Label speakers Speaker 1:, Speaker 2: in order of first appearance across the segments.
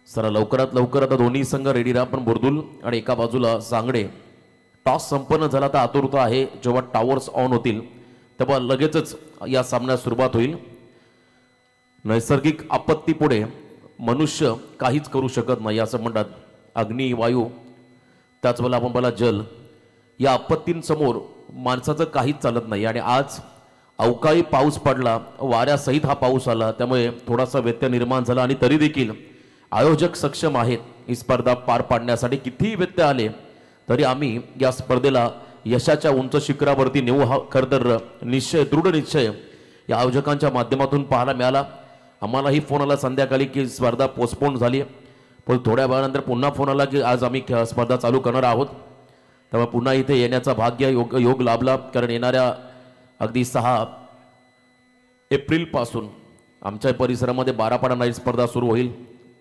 Speaker 1: Sir लवकरात लवकर आता दोन्ही संघ रेडी राहा, पण बुर्दुल आणि एका बाजूला सांगडे. टॉस संपन्न झाला तर आतुरता आहे, जेव्हा टावर्स ऑन होतील तेव्हा लगेचच या सामन्यास सुरुवात होईल. नैसर्गिक आपत्तीपुढे मनुष्य काहीच करू शकत नाही असं म्हणतात. अग्नी, वायू, त्याचवेळेला आपण बोला जल, या आपत्तींसमोर माणसाचं काहीच चालत नाही. आणि आज अवकाळी पाऊस पडला, वाऱ्यासहित हा पाऊस आला, त्यामुळे थोडासा व्यत्यय निर्माण झाला. आणि तरी देखील आयोजक सक्षम आहेत ही स्पर्धा पार पाडण्यासाठी. कितीही व्यत्यय आले तरी आम्ही या स्पर्धेला यशाच्या उंच शिखरावरती नेऊ हा खरं तर निश्चय, दृढ निश्चय या आयोजकांच्या माध्यमातून पाहायला मिळाला. आम्हालाही फोन आला संध्याकाळी की स्पर्धा पोस्टपोन झाली, पण थोड्या वेळानंतर पुन्हा फोन आला की आज आम्ही स्पर्धा चालू करणार आहोत. त्यामुळे पुन्हा इथे येण्याचा भाग्य योग लाभला, कारण येणाऱ्या अगदी 6 एप्रिलपासून आमच्या परिसरामध्ये 12 पाडा नाईट स्पर्धा सुरू होईल.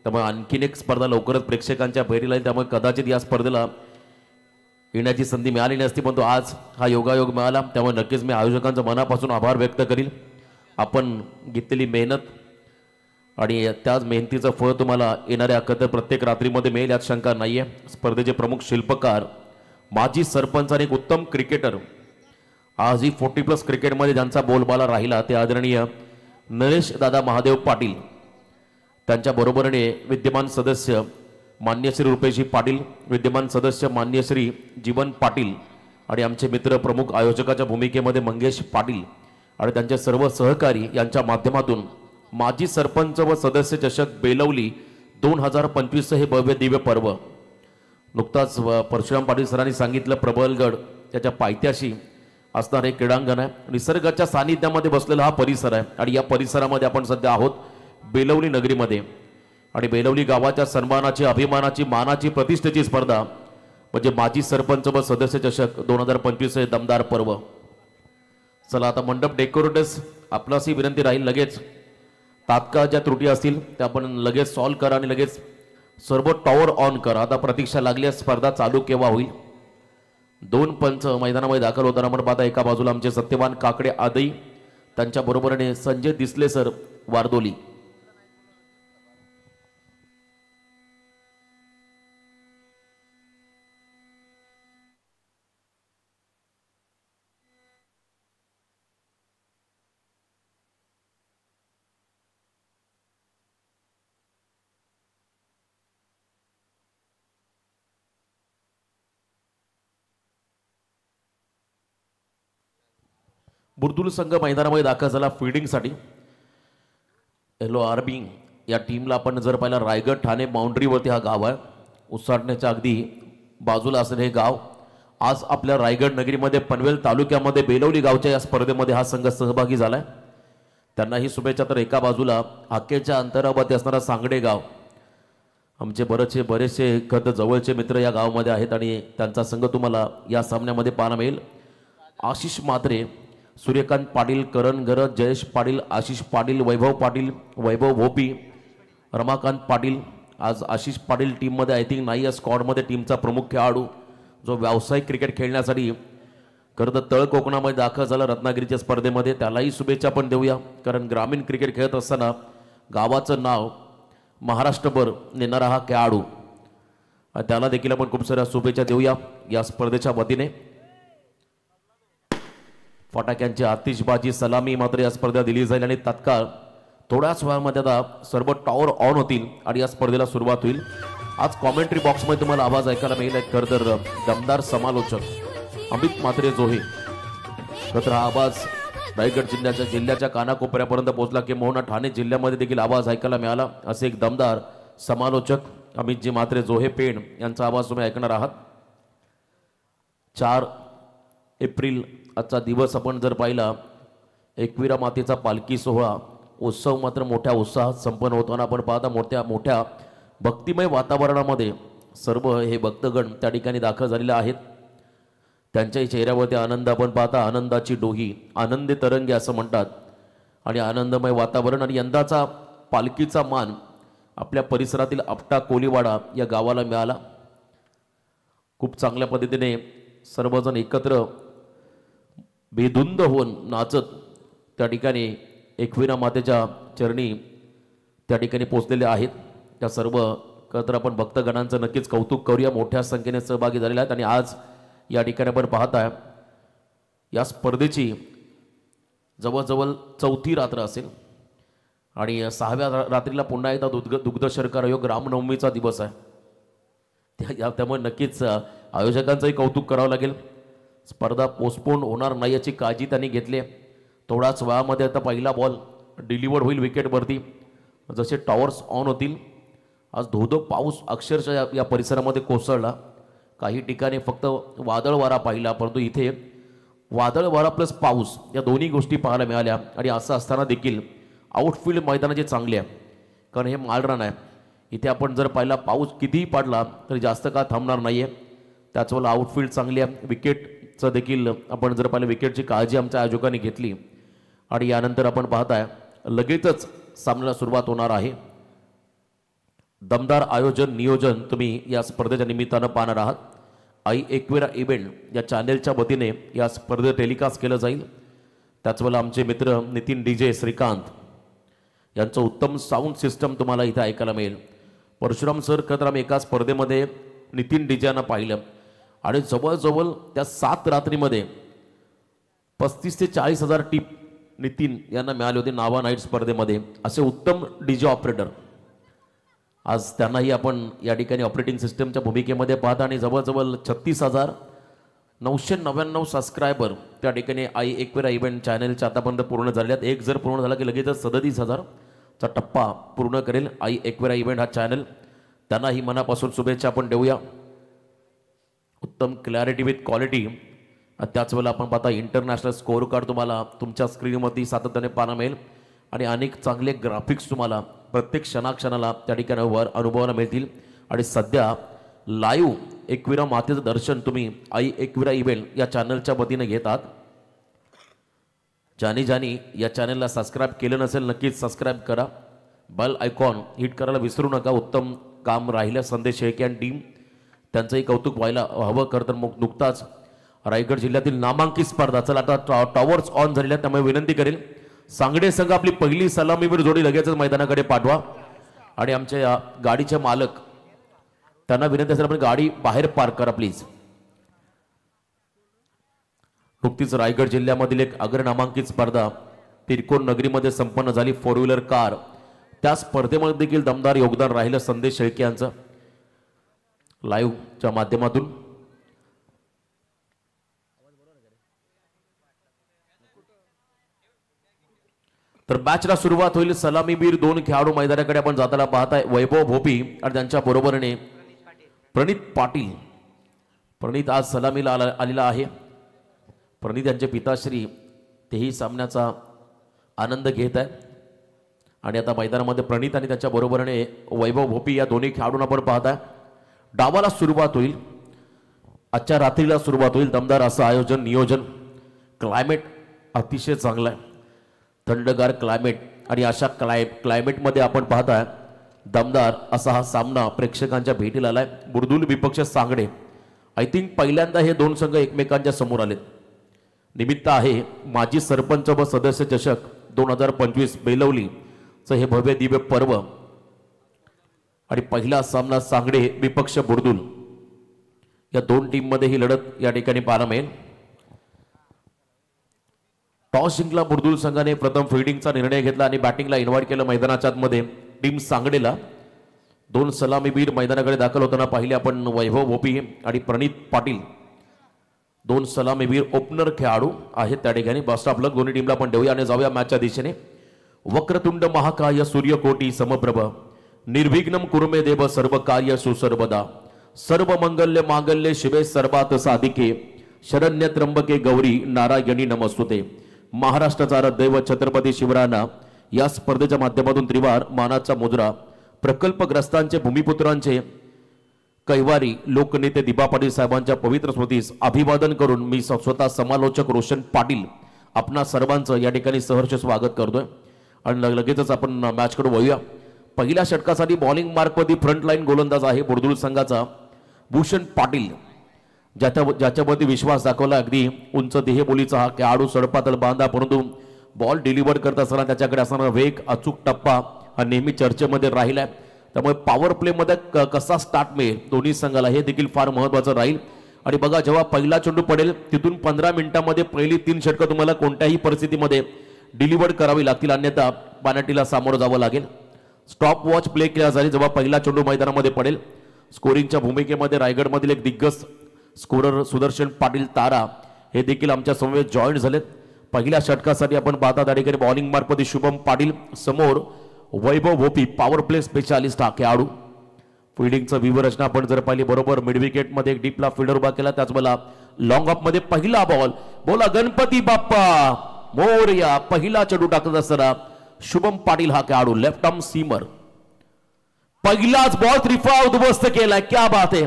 Speaker 1: त्यामुळे आणखीन एक स्पर्धा लवकरच प्रेक्षकांच्या भैरीला येईल. त्यामुळे कदाचित या स्पर्धेला येण्याची संधी मिळाली नसती, पण तो आज हा योगायोग मिळाला. त्यामुळे नक्कीच मी आयोजकांचा मनापासून आभार व्यक्त करील. आपण घेतलेली मेहनत आणि त्याच मेहनतीचं फळ तुम्हाला येणाऱ्या कधी प्रत्येक रात्रीमध्ये मिळेल यात शंका नाही आहे. स्पर्धेचे प्रमुख शिल्पकार, माजी सरपंच आणि एक उत्तम क्रिकेटर, आजही 40+ क्रिकेटमध्ये ज्यांचा बोलबाला राहिला ते आदरणीय नरेश दादा महादेव पाटील. त्यांच्या बरोबरीने विद्यमान सदस्य मान्य श्री रुपेशजी पाटील, विद्यमान सदस्य मान्य श्री जीवन पाटील आणि आमचे मित्र प्रमुख आयोजकाच्या भूमिकेमध्ये मंगेश पाटील आणि त्यांचे सर्व सहकारी यांच्या माध्यमातून माजी सरपंच व सदस्य चषक बेलवली 2025 हे भव्य दिव्य पर्व. नुकताच परशुराम पाटील सरांनी सांगितलं, प्रबलगड त्याच्या पायथ्याशी असणारे क्रीडांगण आहे. निसर्गाच्या सानिध्यामध्ये बसलेला हा परिसर आहे आणि या परिसरामध्ये आपण सध्या आहोत बेलवली नगरीमध्ये. आणि बेलवली गावाच्या सन्मानाची, अभिमानाची, मानाची, प्रतिष्ठेची स्पर्धा म्हणजे माजी सरपंच व सदस्य चषक 2025 हे दमदार पर्व. चला आता मंडप डेकोरेटर्स आपल्याशी विनंती राहील, लगेच तात्काळ ज्या त्रुटी असतील त्या आपण लगेच सॉल्व्ह करा आणि लगेच सर्व टॉवर ऑन करा. आता प्रतीक्षा लागली, स्पर्धा चालू केव्हा होईल. 2 पंच मैदानामध्ये दाखल होताना आपण पाहता एका बाजूला आमचे सत्यवान काकडे आदई, त्यांच्या बरोबरीने संजय दिसले सर वारदोली. बुर्दुल संघ मैदानामध्ये दाखल झाला फिल्डिंगसाठी. एलो आर्बिंग या टीमला आपण जर पाहिलं, रायगड ठाणे बाउंड्रीवरती हा गाव आहे. उसाटण्याच्या अगदी बाजूला असलेले हे गाव आज आपल्या रायगड नगरीमध्ये पनवेल तालुक्यामध्ये बेलवली गावच्या या स्पर्धेमध्ये हा संघ सहभागी झालाय. त्यांनाही शुभेच्छा. तर एका बाजूला हाकेच्या अंतरावरती असणारा सांगडे गाव, आमचे बरेचसे खत जवळचे मित्र या गावामध्ये आहेत आणि त्यांचा संघ तुम्हाला या सामन्यामध्ये पाहायला मिळेल. आशिष म्हात्रे, सूर्यकांत पाटील, करण गरज, जयेश पाटील, आशिष पाटील, वैभव पाटील, वैभव भोपी, रमाकांत पाटील. आज आशिष पाटील टीममध्ये आय थिंक नाही, या स्क्वॉडमध्ये टीमचा प्रमुख खेळाडू जो व्यावसायिक क्रिकेट खेळण्यासाठी खरं तर तळ कोकणामध्ये दाखल झाला रत्नागिरीच्या स्पर्धेमध्ये. त्यालाही शुभेच्छा पण देऊया, कारण ग्रामीण क्रिकेट खेळत असताना गावाचं नाव महाराष्ट्रभर नेणारा हा खेळाडू, त्याला देखील आपण खूप साऱ्या शुभेच्छा देऊया या स्पर्धेच्या वतीने. फटाक्यांची आतिषबाजी, सलामी मात्र या स्पर्धेला दिली जाईल आणि तात्काळ थोड्याच वेळामध्ये आता सर्व टॉवर ऑन होतील आणि या स्पर्धेला सुरुवात होईल. आज कॉमेंट्री बॉक्समध्ये तुम्हाला आवाज ऐकायला मिळेल खरं तर दमदार समालोचक अमित म्हात्रे जोहे. खरं तर हा आवाज रायगड जिल्ह्याच्या कानाकोपऱ्यापर्यंत पोहोचला की मोहना ठाणे जिल्ह्यामध्ये देखील आवाज ऐकायला मिळाला. असे एक दमदार समालोचक अमितजी म्हात्रे जोहे पेण यांचा आवाज तुम्ही ऐकणार आहात. 4 एप्रिल आजचा दिवस आपण जर पाहिला, एकविरा मातेचा पालखी सोहळा उत्सव मात्र मोठ्या उत्साहात संपन्न होताना आपण पाहता. मोठ्या भक्तिमय वातावरणामध्ये सर्व हे भक्तगण त्या ठिकाणी दाखल झालेले आहेत. त्यांच्याही चेहऱ्यावरती आनंद आपण पाहता. आनंदाची डोही, आनंदी तरंगे असं म्हणतात आणि आनंदमय वातावरण. आणि यंदाचा पालखीचा मान आपल्या परिसरातील आपटा कोलीवाडा या गावाला मिळाला. खूप चांगल्या पद्धतीने सर्वजण एकत्र बेधुंद होऊन नाचत त्या ठिकाणी एकविरा मातेच्या चरणी त्या ठिकाणी पोचलेले आहेत. त्या सर्व तर आपण भक्तगणांचं नक्कीच कौतुक करूया. मोठ्या संख्येने सहभागी झालेले आहेत आणि आज या ठिकाणी आपण पाहताय या स्पर्धेची जवळजवळ 4थी रात्र असेल आणि 6व्या रात्रीला पुन्हा एकदा दुग्ध शर्करा योग रामनवमीचा दिवस आहे. त्यामुळे नक्कीच आयोजकांचंही कौतुक करावं लागेल. स्पर्धा पोस्टपोन होणार नाही याची काळजी त्यांनी घेतली. थोड्याच वेळामध्ये आता पहिला बॉल डिलिव्हर्ड होईल विकेटवरती. जसे टॉवर्स ऑन होतील. आज धोधो पाऊस अक्षरशः या परिसरामध्ये कोसळला. काही ठिकाणी फक्त वादळ वारा पाहिला, परंतु इथे वादळ वारा प्लस पाऊस या दोन्ही गोष्टी पाहायला मिळाल्या. आणि असं असताना देखील आउटफील्ड मैदानाची चांगली आहे, कारण हे मालरान आहे. इथे आपण जर पाहिला पाऊस कितीही पडला तरी जास्त काळ थांबणार नाही आहे. त्याचवेळेला आउटफील्ड चांगली आहे. विकेटचं देखील आपण जर पाहिलं विकेटची काळजी आमच्या आयोजकांनी घेतली. आणि यानंतर आपण पाहताय लगेचच सामन्याला सुरुवात होणार आहे. दमदार आयोजन नियोजन तुम्ही या स्पर्धेच्या निमित्तानं पाहणार आहात. आई एक्वेरा इव्हेंट या चॅनेलच्या वतीने या स्पर्धेत टेलिकास्ट केलं जाईल. त्याचवेळेला आमचे मित्र नितीन DJ श्रीकांत यांचं उत्तम साऊंड सिस्टम तुम्हाला इथे ऐकायला मिळेल. परशुराम सर तर आम्ही एका स्पर्धेमध्ये नितीन DJ यांना पाहिलं आणि जवळजवळ त्या 7 रात्रीमध्ये 35 ते 40 हजार टिप नितीन यांना मिळाले होते नावा नाईट स्पर्धेमध्ये. असे उत्तम DJ ऑपरेटर आज त्यांनाही आपण या ठिकाणी ऑपरेटिंग सिस्टमच्या भूमिकेमध्ये पाहता. आणि जवळजवळ 36,999 सबस्क्रायबर त्या ठिकाणी आई एक्वेरा इव्हेंट चॅनलच्या आतापर्यंत पूर्ण झालेले आहेत. एक जर पूर्ण झाला की लगेचच 37,000चा टप्पा पूर्ण करेल आई एक्वेरा इव्हेंट हा चॅनल. त्यांनाही मनापासून शुभेच्छा आपण देऊया. उत्तम क्लॅरिटी विथ क्वालिटी. त्याच वेळेला आपण पाहता इंटरनॅशनल स्कोअर कार्ड तुम्हाला तुमच्या स्क्रीनवरती सातत्याने पाहायला मिळेल आणि अनेक चांगले ग्राफिक्स तुम्हाला प्रत्येक क्षणाक्षणाला त्या ठिकाणी वर अनुभवायला मिळतील. आणि सध्या लाईव्ह एकविरा मातेचं दर्शन तुम्ही आई एकविरा इव्हेंट या चॅनलच्या वतीने घेतात. ज्यानी या चॅनलला सबस्क्राईब केलं नसेल नक्कीच सबस्क्राईब करा. बेल आयकॉन हिट करायला विसरू नका. उत्तम काम राहिलं संदेश शेळके आणि टीम त्यांचंही कौतुक व्हायला हवं. खरं तर मग नुकताच रायगड जिल्ह्यातील नामांकित स्पर्धा चला आता टॉवर्स ऑन झालेल्या, त्यामुळे विनंती करेल सांगडे संघ आपली पहिली सलामीवीर जोडी लगेचच मैदानाकडे पाठवा. आणि आमच्या गाडीचे मालक त्यांना विनंती असेल आपण गाडी बाहेर पार्क करा प्लीज. नुकतीच रायगड जिल्ह्यामधील एक अग्र नामांकित स्पर्धा तिरकोण नगरीमध्ये संपन्न झाली 4 व्हीलर कार. त्या स्पर्धेमध्ये देखील दमदार योगदान राहिलं संदेश शेळके यांचं लाईव्हच्या माध्यमातून. तर मॅचला सुरुवात होईल. सलामीवीर 2 खेळाडू मैदानाकडे आपण जाताना पाहताय. वैभव भोपी आणि त्यांच्या बरोबरीने प्रणित पाटील. प्रणित आज सलामीला आलेला आहे. प्रणित यांचे पिताश्री तेही सामन्याचा आनंद घेत आहे. आणि आता मैदानामध्ये प्रणित आणि त्याच्या बरोबरीने वैभव भोपी या दोन्ही खेळाडूंना आपण पाहताय. डावाला सुरुवात होईल. आजच्या रात्रीला सुरुवात होईल. दमदार असं आयोजन नियोजन. क्लायमेट अतिशय चांगलं आहे. थंडगार क्लायमेट आणि अशा क्लायमेटमध्ये आपण पाहताय दमदार असा हा सामना प्रेक्षकांच्या भेटीला आलाय. बुर्दुल विपक्ष सांगडे. आय थिंक पहिल्यांदा हे 2 संघ एकमेकांच्या समोर आलेत. निमित्त आहे माजी सरपंच व सदस्य चषक 2025 बेलवलीचं हे भव्य दिव्य पर्व. आणि पहिला सामना सांगडे विपक्ष बुर्दुल या 2 टीममध्ये ही लढत या ठिकाणी पाहायला मिळेल. टॉस जिंकला बुर्दुल संघाने. प्रथम फिल्डिंगचा निर्णय घेतला आणि बॅटिंगला इन्व्हाइट केलं मैदानाच्या आतमध्ये टीम सांगडेला. 2 सलामीवीर मैदानाकडे दाखल होताना पाहिले आपण वैभव भोपी आणि प्रणित पाटील 2 सलामीवीर ओपनर खेळाडू आहेत त्या ठिकाणी. बस्ट ऑफ लक दोन्ही टीमला आपण देऊया आणि जाऊया मॅचच्या दिशेने. वक्रतुंड महाकाय सूर्यकोटी समप्रभ निर्विघ्नम कुरुमे देव सर्व कार्य सुसर्वदा सर्व मंगल्य मांगल्य शिवे सर्वात साधिके शरण्य त्र्यंबके गौरी नारायणी नमस्तुते. महाराष्ट्राचा दैव छत्रपती शिवरायांना या स्पर्धेच्या माध्यमातून त्रिवार मानाचा मुजरा प्रकल्पग्रस्तांचे भूमिपुत्रांचे कैवारी लोकनेते दिबा पाटील साहेबांच्या पवित्र स्मृतीस अभिवादन करून मी स्वतः समालोचक रोशन पाटील आपणा सर्वांचं या ठिकाणी सहर्ष स्वागत करतोय. आणि लगेचच आपण मॅचकडे वळूया. पहिल्या षटकासाठी बॉलिंग मार्कमध्ये फ्रंटलाईन गोलंदाज आहे बुर्दुल संघाचा भूषण पाटील, ज्याच्यावरती विश्वास दाखवला. अगदी उंच देहबोलीचा हा खेळाडू सडपातळ बांधा, परंतु बॉल डिलिव्हर करत असताना त्याच्याकडे असणारा वेग अचूक टप्पा हा नेहमी चर्चेमध्ये राहिलाय. त्यामुळे पॉवर प्ले मध्ये कसा स्टार्ट मिळेल दोन्ही संघाला हे देखील फार महत्त्वाचं राहील. आणि बघा जेव्हा पहिला चेंडू पडेल तिथून 15 मिनिटांमध्ये पहिली 3 षटकं तुम्हाला कोणत्याही परिस्थितीमध्ये डिलिव्हर करावी लागतील, अन्यथा पेनल्टीला सामोरं जावं लागेल. स्टॉप वॉच प्ले केला जाईल जेव्हा पहिला चेंडू मैदानामध्ये पडेल. स्कोरिंगच्या भूमिकेमध्ये रायगडमधील एक दिग्गज स्कोरर सुदर्शन पाटील तारा हे देखील आमच्या समवेत जॉईन झालेत. पहिल्या षटकासाठी आपण पाहता त्या ठिकाणी बॉलिंग मार्फत शुभम पाटील, समोर वैभव भोपी पॉवर प्ले स्पेशालिस्ट हा खेळाडू. फिल्डिंगचं व्यूहरचना आपण जर पाहिली बरोबर मिड विकेट मध्ये एक डीपला फिल्डर उभा केला, त्याचवेळेला लॉंग ऑफ मध्ये पहिला बॉल, बोला गणपती बाप्पा मोरया, पहिला चेंडू टाकत असताना शुभम पाटील हा खेळाडू लेफ्ट आर्म सीमर, पहिलाच बॉल त्रिफळा उद्ध्वस्त केलाय. क्या बात आहे,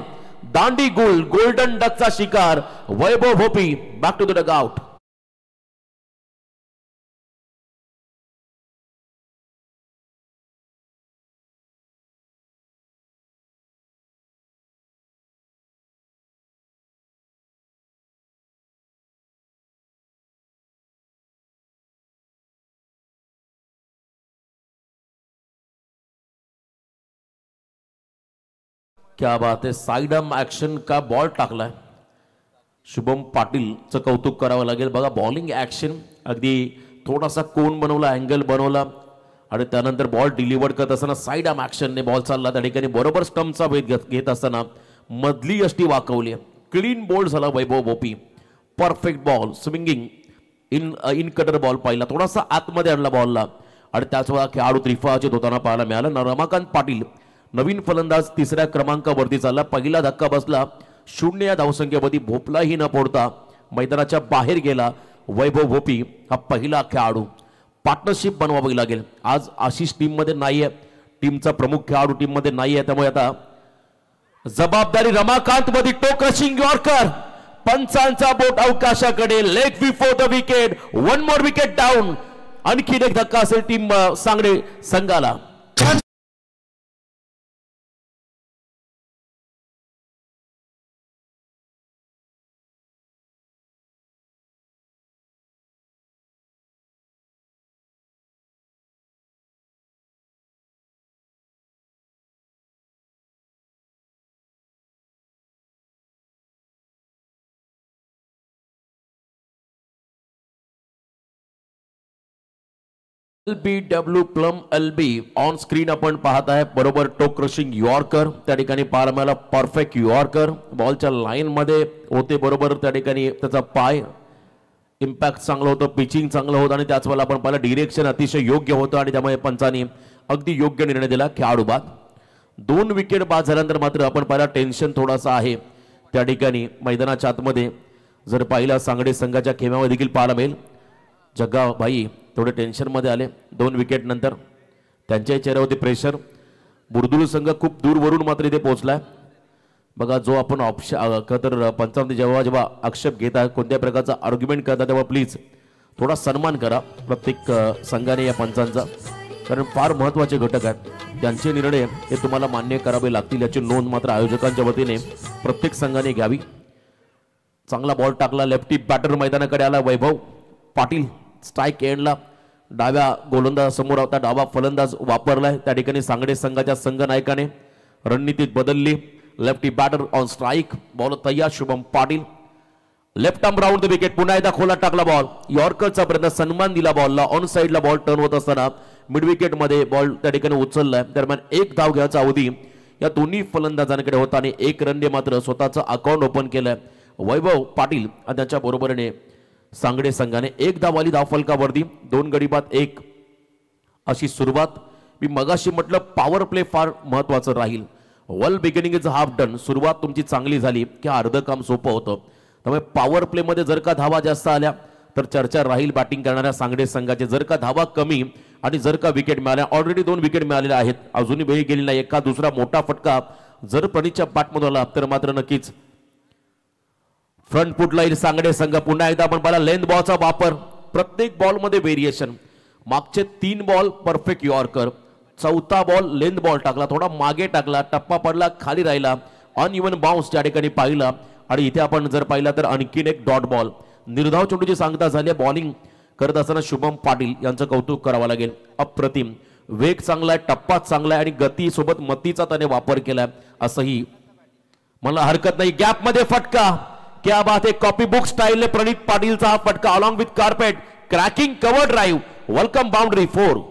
Speaker 1: दांडी गोल, गोल्डन डकचा शिकार Vaibhav Bhopi. Back to the dugout. क्या बात है, साइड आर्म ऍक्शन का बॉल टाकलाय. शुभम पाटीलचं कौतुक करावं लागेल. बघा बॉलिंग ऍक्शन अगदी थोडासा कोन बनवला, अँगल बनवला आणि त्यानंतर बॉल डिलिव्हर करत असताना साइड आर्म ऍक्शनने बॉल चालला त्या ठिकाणी बरोबर स्टंपचा वेध घेत असताना मधली यष्टी वाकवली. क्लीन बोल्ड झाला Vaibhav Bhopi. Perfect ball, swinging in cutter ball पाहिला, थोडासा आतमध्ये आणला बॉलला आणि त्याच वेळा खेळाडू त्रिफळाचे होताना पाहायला मिळाला. रमाकांत पाटील नवीन फलंदाज तिसऱ्या क्रमांकावरती चालला. पहिला धक्का बसला 0 या धावसंख्येमध्ये, भोपलाही न पडता मैदानाच्या बाहेर गेला वैभव भोपी हा पहिला खेळाडू. पार्टनरशिप बनवावी लागेल. आज आशिष टीम मध्ये नाहीये, टीमचा प्रमुख खेळाडू टीम मध्ये नाहीये, त्यामुळे आता जबाबदारी रमाकांत मध्ये. टो क्रशिंग यॉर्कर, पंचांचा बोट अवकाशाकडे, leg before the wicket, one more wicket down. आणखी एक धक्का असेल टीम सांगडे संघाला. LBW plumb LB on screen आपण पाहत आहे बरोबर. टो क्रशिंग यॉर्कर त्या ठिकाणी पाहायला मिळाला. परफेक्ट यॉर्कर बॉलच्या लाईन मध्ये होते बरोबर. त्या ठिकाणी त्याचा पाय इम्पॅक्ट चांगलं होतं, पिचिंग चांगलं होतं आणि त्याच वेळेला आपण पाहिलं डिरेक्शन अतिशय योग्य होतं आणि त्यामुळे पंचांनी अगदी योग्य निर्णय दिला. खेळाडू बाद. 2 विकेट बाद झाल्यानंतर मात्र आपण पाहिलं टेन्शन थोडासा आहे त्या ठिकाणी मैदानाच्या आतमध्ये. जर पाहिला सांगडे संघाच्या खेम्यामध्ये देखील पाहायला मिळेल. जग्गा भाई थोडे टेन्शन मध्ये आले 2 विकेट नंतर, त्यांच्या चेहऱ्यावरती प्रेशर. बुर्दुल संघ खूप दूरवरून मात्र इथे पोहोचलाय. बघा जो आपण तर पंचांनी जेव्हा आक्षेप घेत आहे, कोणत्या प्रकारचा आर्ग्युमेंट करता, तेव्हा प्लीज थोडा सन्मान करा प्रत्येक संघाने या पंचांचा, कारण फार महत्त्वाचे घटक आहेत. त्यांचे निर्णय हे तुम्हाला मान्य करावे लागतील याची नोंद मात्र आयोजकांच्या वतीने प्रत्येक संघाने घ्यावी. चांगला बॉल टाकला, लेफ्टी बॅटर मैदानाकडे आला वैभव पाटील. स्ट्राइक एंडला डाव्या गोलंदाज समोर होता, डावा फलंदाज वापरलाय त्या ठिकाणी सांगडे संघाच्या संघ नायकाने. रणनीती बदलली. Lefty batter on strike, ball तयार Shubham Patil. Left arm round the wicket, पुन्हा एकदा खोला टाकला बॉल. यॉर्करचा प्रयत्न, सन्मान दिला बॉलला. ऑन साइडला बॉल टर्न होत असताना मिड विकेट मध्ये बॉल त्या ठिकाणी उचललाय. दरम्यान 1 धाव घ्यायचा अवधी या दोन्ही फलंदाजांकडे होता आणि 1 रनने मात्र स्वतःचं अकाउंट ओपन केलंय वैभव पाटील आणि त्याच्या बरोबरीने सांगडे संघाने 1 धाव आली धावफलकावरती. 2 गडी बाद 1 अशी सुरुवात. मी मगाशी म्हटलं पॉवर प्ले फार महत्वाचं राहील. वेल बिगिनिंग इज हाफ डन. सुरुवात तुमची चांगली झाली की अर्ध काम सोपं होतं. त्यामुळे पॉवर प्ले मध्ये जर का धावा जास्त आल्या तर चर्चा राहील बॅटिंग करणाऱ्या सांगडे संघाचे. जर का धावा कमी आणि जर का विकेट मिळाल्या, ऑलरेडी 2 विकेट मिळालेल्या आहेत, अजूनही वेळ गेली नाही, एका दुसरा मोठा फटका जर प्रणीतच्या बॅटमधून आला तर मात्र नक्कीच फ्रंट फुटला येईल सांगडे संघ. पुन्हा एकदा आपण पाहिला लेंथ बॉलचा वापर, प्रत्येक बॉल मध्ये व्हेरिएशन. मागचे 3 बॉल परफेक्ट यॉर्कर, 4था बॉल लेंथ बॉल टाकला, थोडा मागे टाकला, टप्पा पडला, खाली राहिला, अनइव्हन बाउन्स त्या ठिकाणी पाहिला आणि इथे आपण जर पाहिला तर आणखीन एक डॉट बॉल. निर्धाव चेंडूची सांगता झाली. बॉलिंग करत असताना शुभम पाटील यांचं कौतुक करावं लागेल. अप्रतिम वेग चांगला आहे, टप्पा चांगला आहे आणि गती सोबत मतीचा त्याने वापर केलाय असंही मला हरकत नाही. गॅप मध्ये फटका, क्या बात आहे. कॉपी बुक स्टाईल ने प्रणित पाटीलचा हा फटका along with carpet cracking cover drive welcome boundary 4.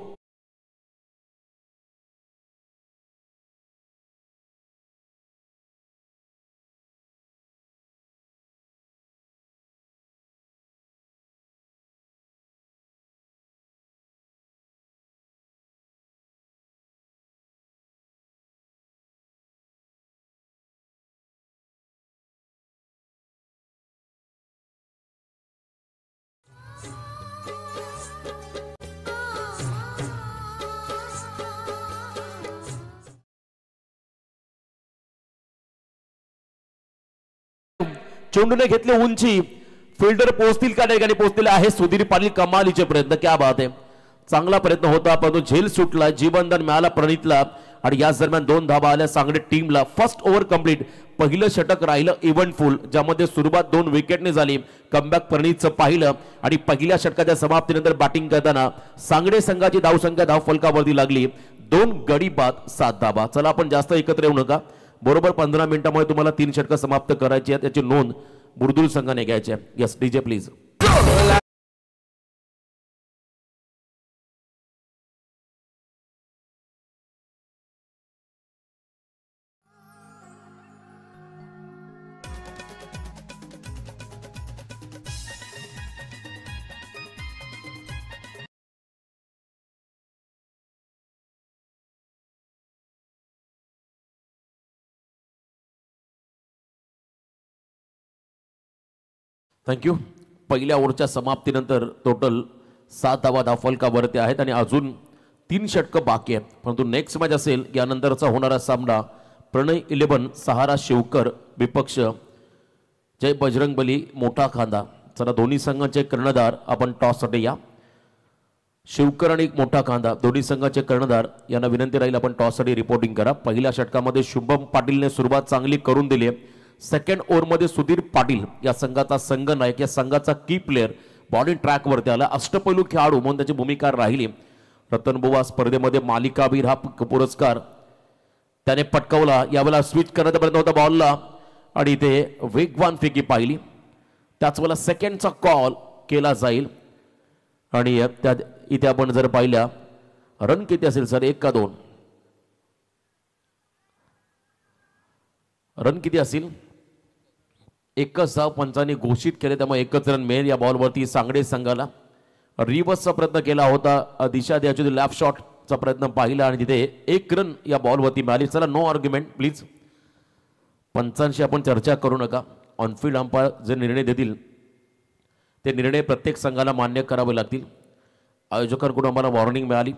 Speaker 1: चेंडूने घेतले उंची, फिल्डर पोहोचतील का नाही, पोहोचलेले आहे. सुधीर पाटील कमालीचे प्रयत्न, क्या बात आहे. चांगला प्रयत्न होता परंतु झेल सुटला, जीवनदान मिळाला प्रणितला आणि याच दरम्यान 2 धाबा आल्या सांगडे टीमला. फर्स्ट ओव्हर कंप्लीट, पहिलं षटक राहिलं इव्हेंटफुल, ज्यामध्ये सुरुवात 2 विकेटने झाली. कमबॅक प्रणितचं पाहिलं आणि पहिल्या षटकाच्या समाप्तीनंतर बॅटिंग करताना सांगडे संघाची धावसंख्या धावफलकावरती लागली. 2 गडी बाद 7 धाबा. चला आपण जास्त एकत्र येऊ नका. बरोबर 15 मिनिटांमध्ये तुम्हाला 3 षटकं समाप्त करायची आहेत, याची नोंद बुर्दुल संघाने घ्यायची आहे. Yes DJ please. थँक्यू. पहिल्या ओव्हरच्या समाप्तीनंतर टोटल 7 धावा धावफलकावरती आहेत आणि अजून 3 षटकं बाकी आहेत. परंतु नेक्स्ट मॅच असेल यानंतरचा होणारा सामना प्रणय 11 सहारा शिवकर विपक्ष जय बजरंगबली मोठा खांदा. चला दोन्ही संघांचे कर्णधार आपण टॉससाठी या. शिवकर आणि मोठा खांदा दोन्ही संघाचे कर्णधार यांना विनंती राहील आपण टॉससाठी रिपोर्टिंग करा. पहिल्या षटकामध्ये शुभम पाटीलने सुरुवात चांगली करून दिली आहे. सेकंड ओव्हरमध्ये सुधीर पाटील या संघाचा संघ नायक, या संघाचा की प्लेअर बॉलिंग ट्रॅकवरती आला. अष्टपैलू खेळाडू म्हणून त्याची भूमिका राहिली. रतनबुवा स्पर्धेमध्ये मालिकावीर हा पुरस्कार त्याने पटकावला. यावेळेला स्विच करण्याचा प्रयत्न होता बॉलला आणि इथे वेगवान फेकी पाहिली. त्याच वेळेला सेकंडचा कॉल केला जाईल आणि त्या इथे आपण जर पाहिल्या रन किती असेल सर, 1 का 2 रन किती असेल? 1च धाव पंचांनी घोषित केले, त्यामुळे 1च रन मिळेल या बॉलवरती सांगडे संघाला. रिव्हर्सचा प्रयत्न केला होता, दिशा द्यायची लेफ्ट शॉटचा प्रयत्न पाहिला आणि तिथे 1 रन या बॉलवरती मिळाली. चला नो आर्ग्युमेंट प्लीज. पंचांशी आपण चर्चा करू नका. ऑनफिल्ड अंपायर जे निर्णय देतील ते निर्णय प्रत्येक संघाला मान्य करावे लागतील. आयोजकांकडून आम्हाला वॉर्निंग मिळाली,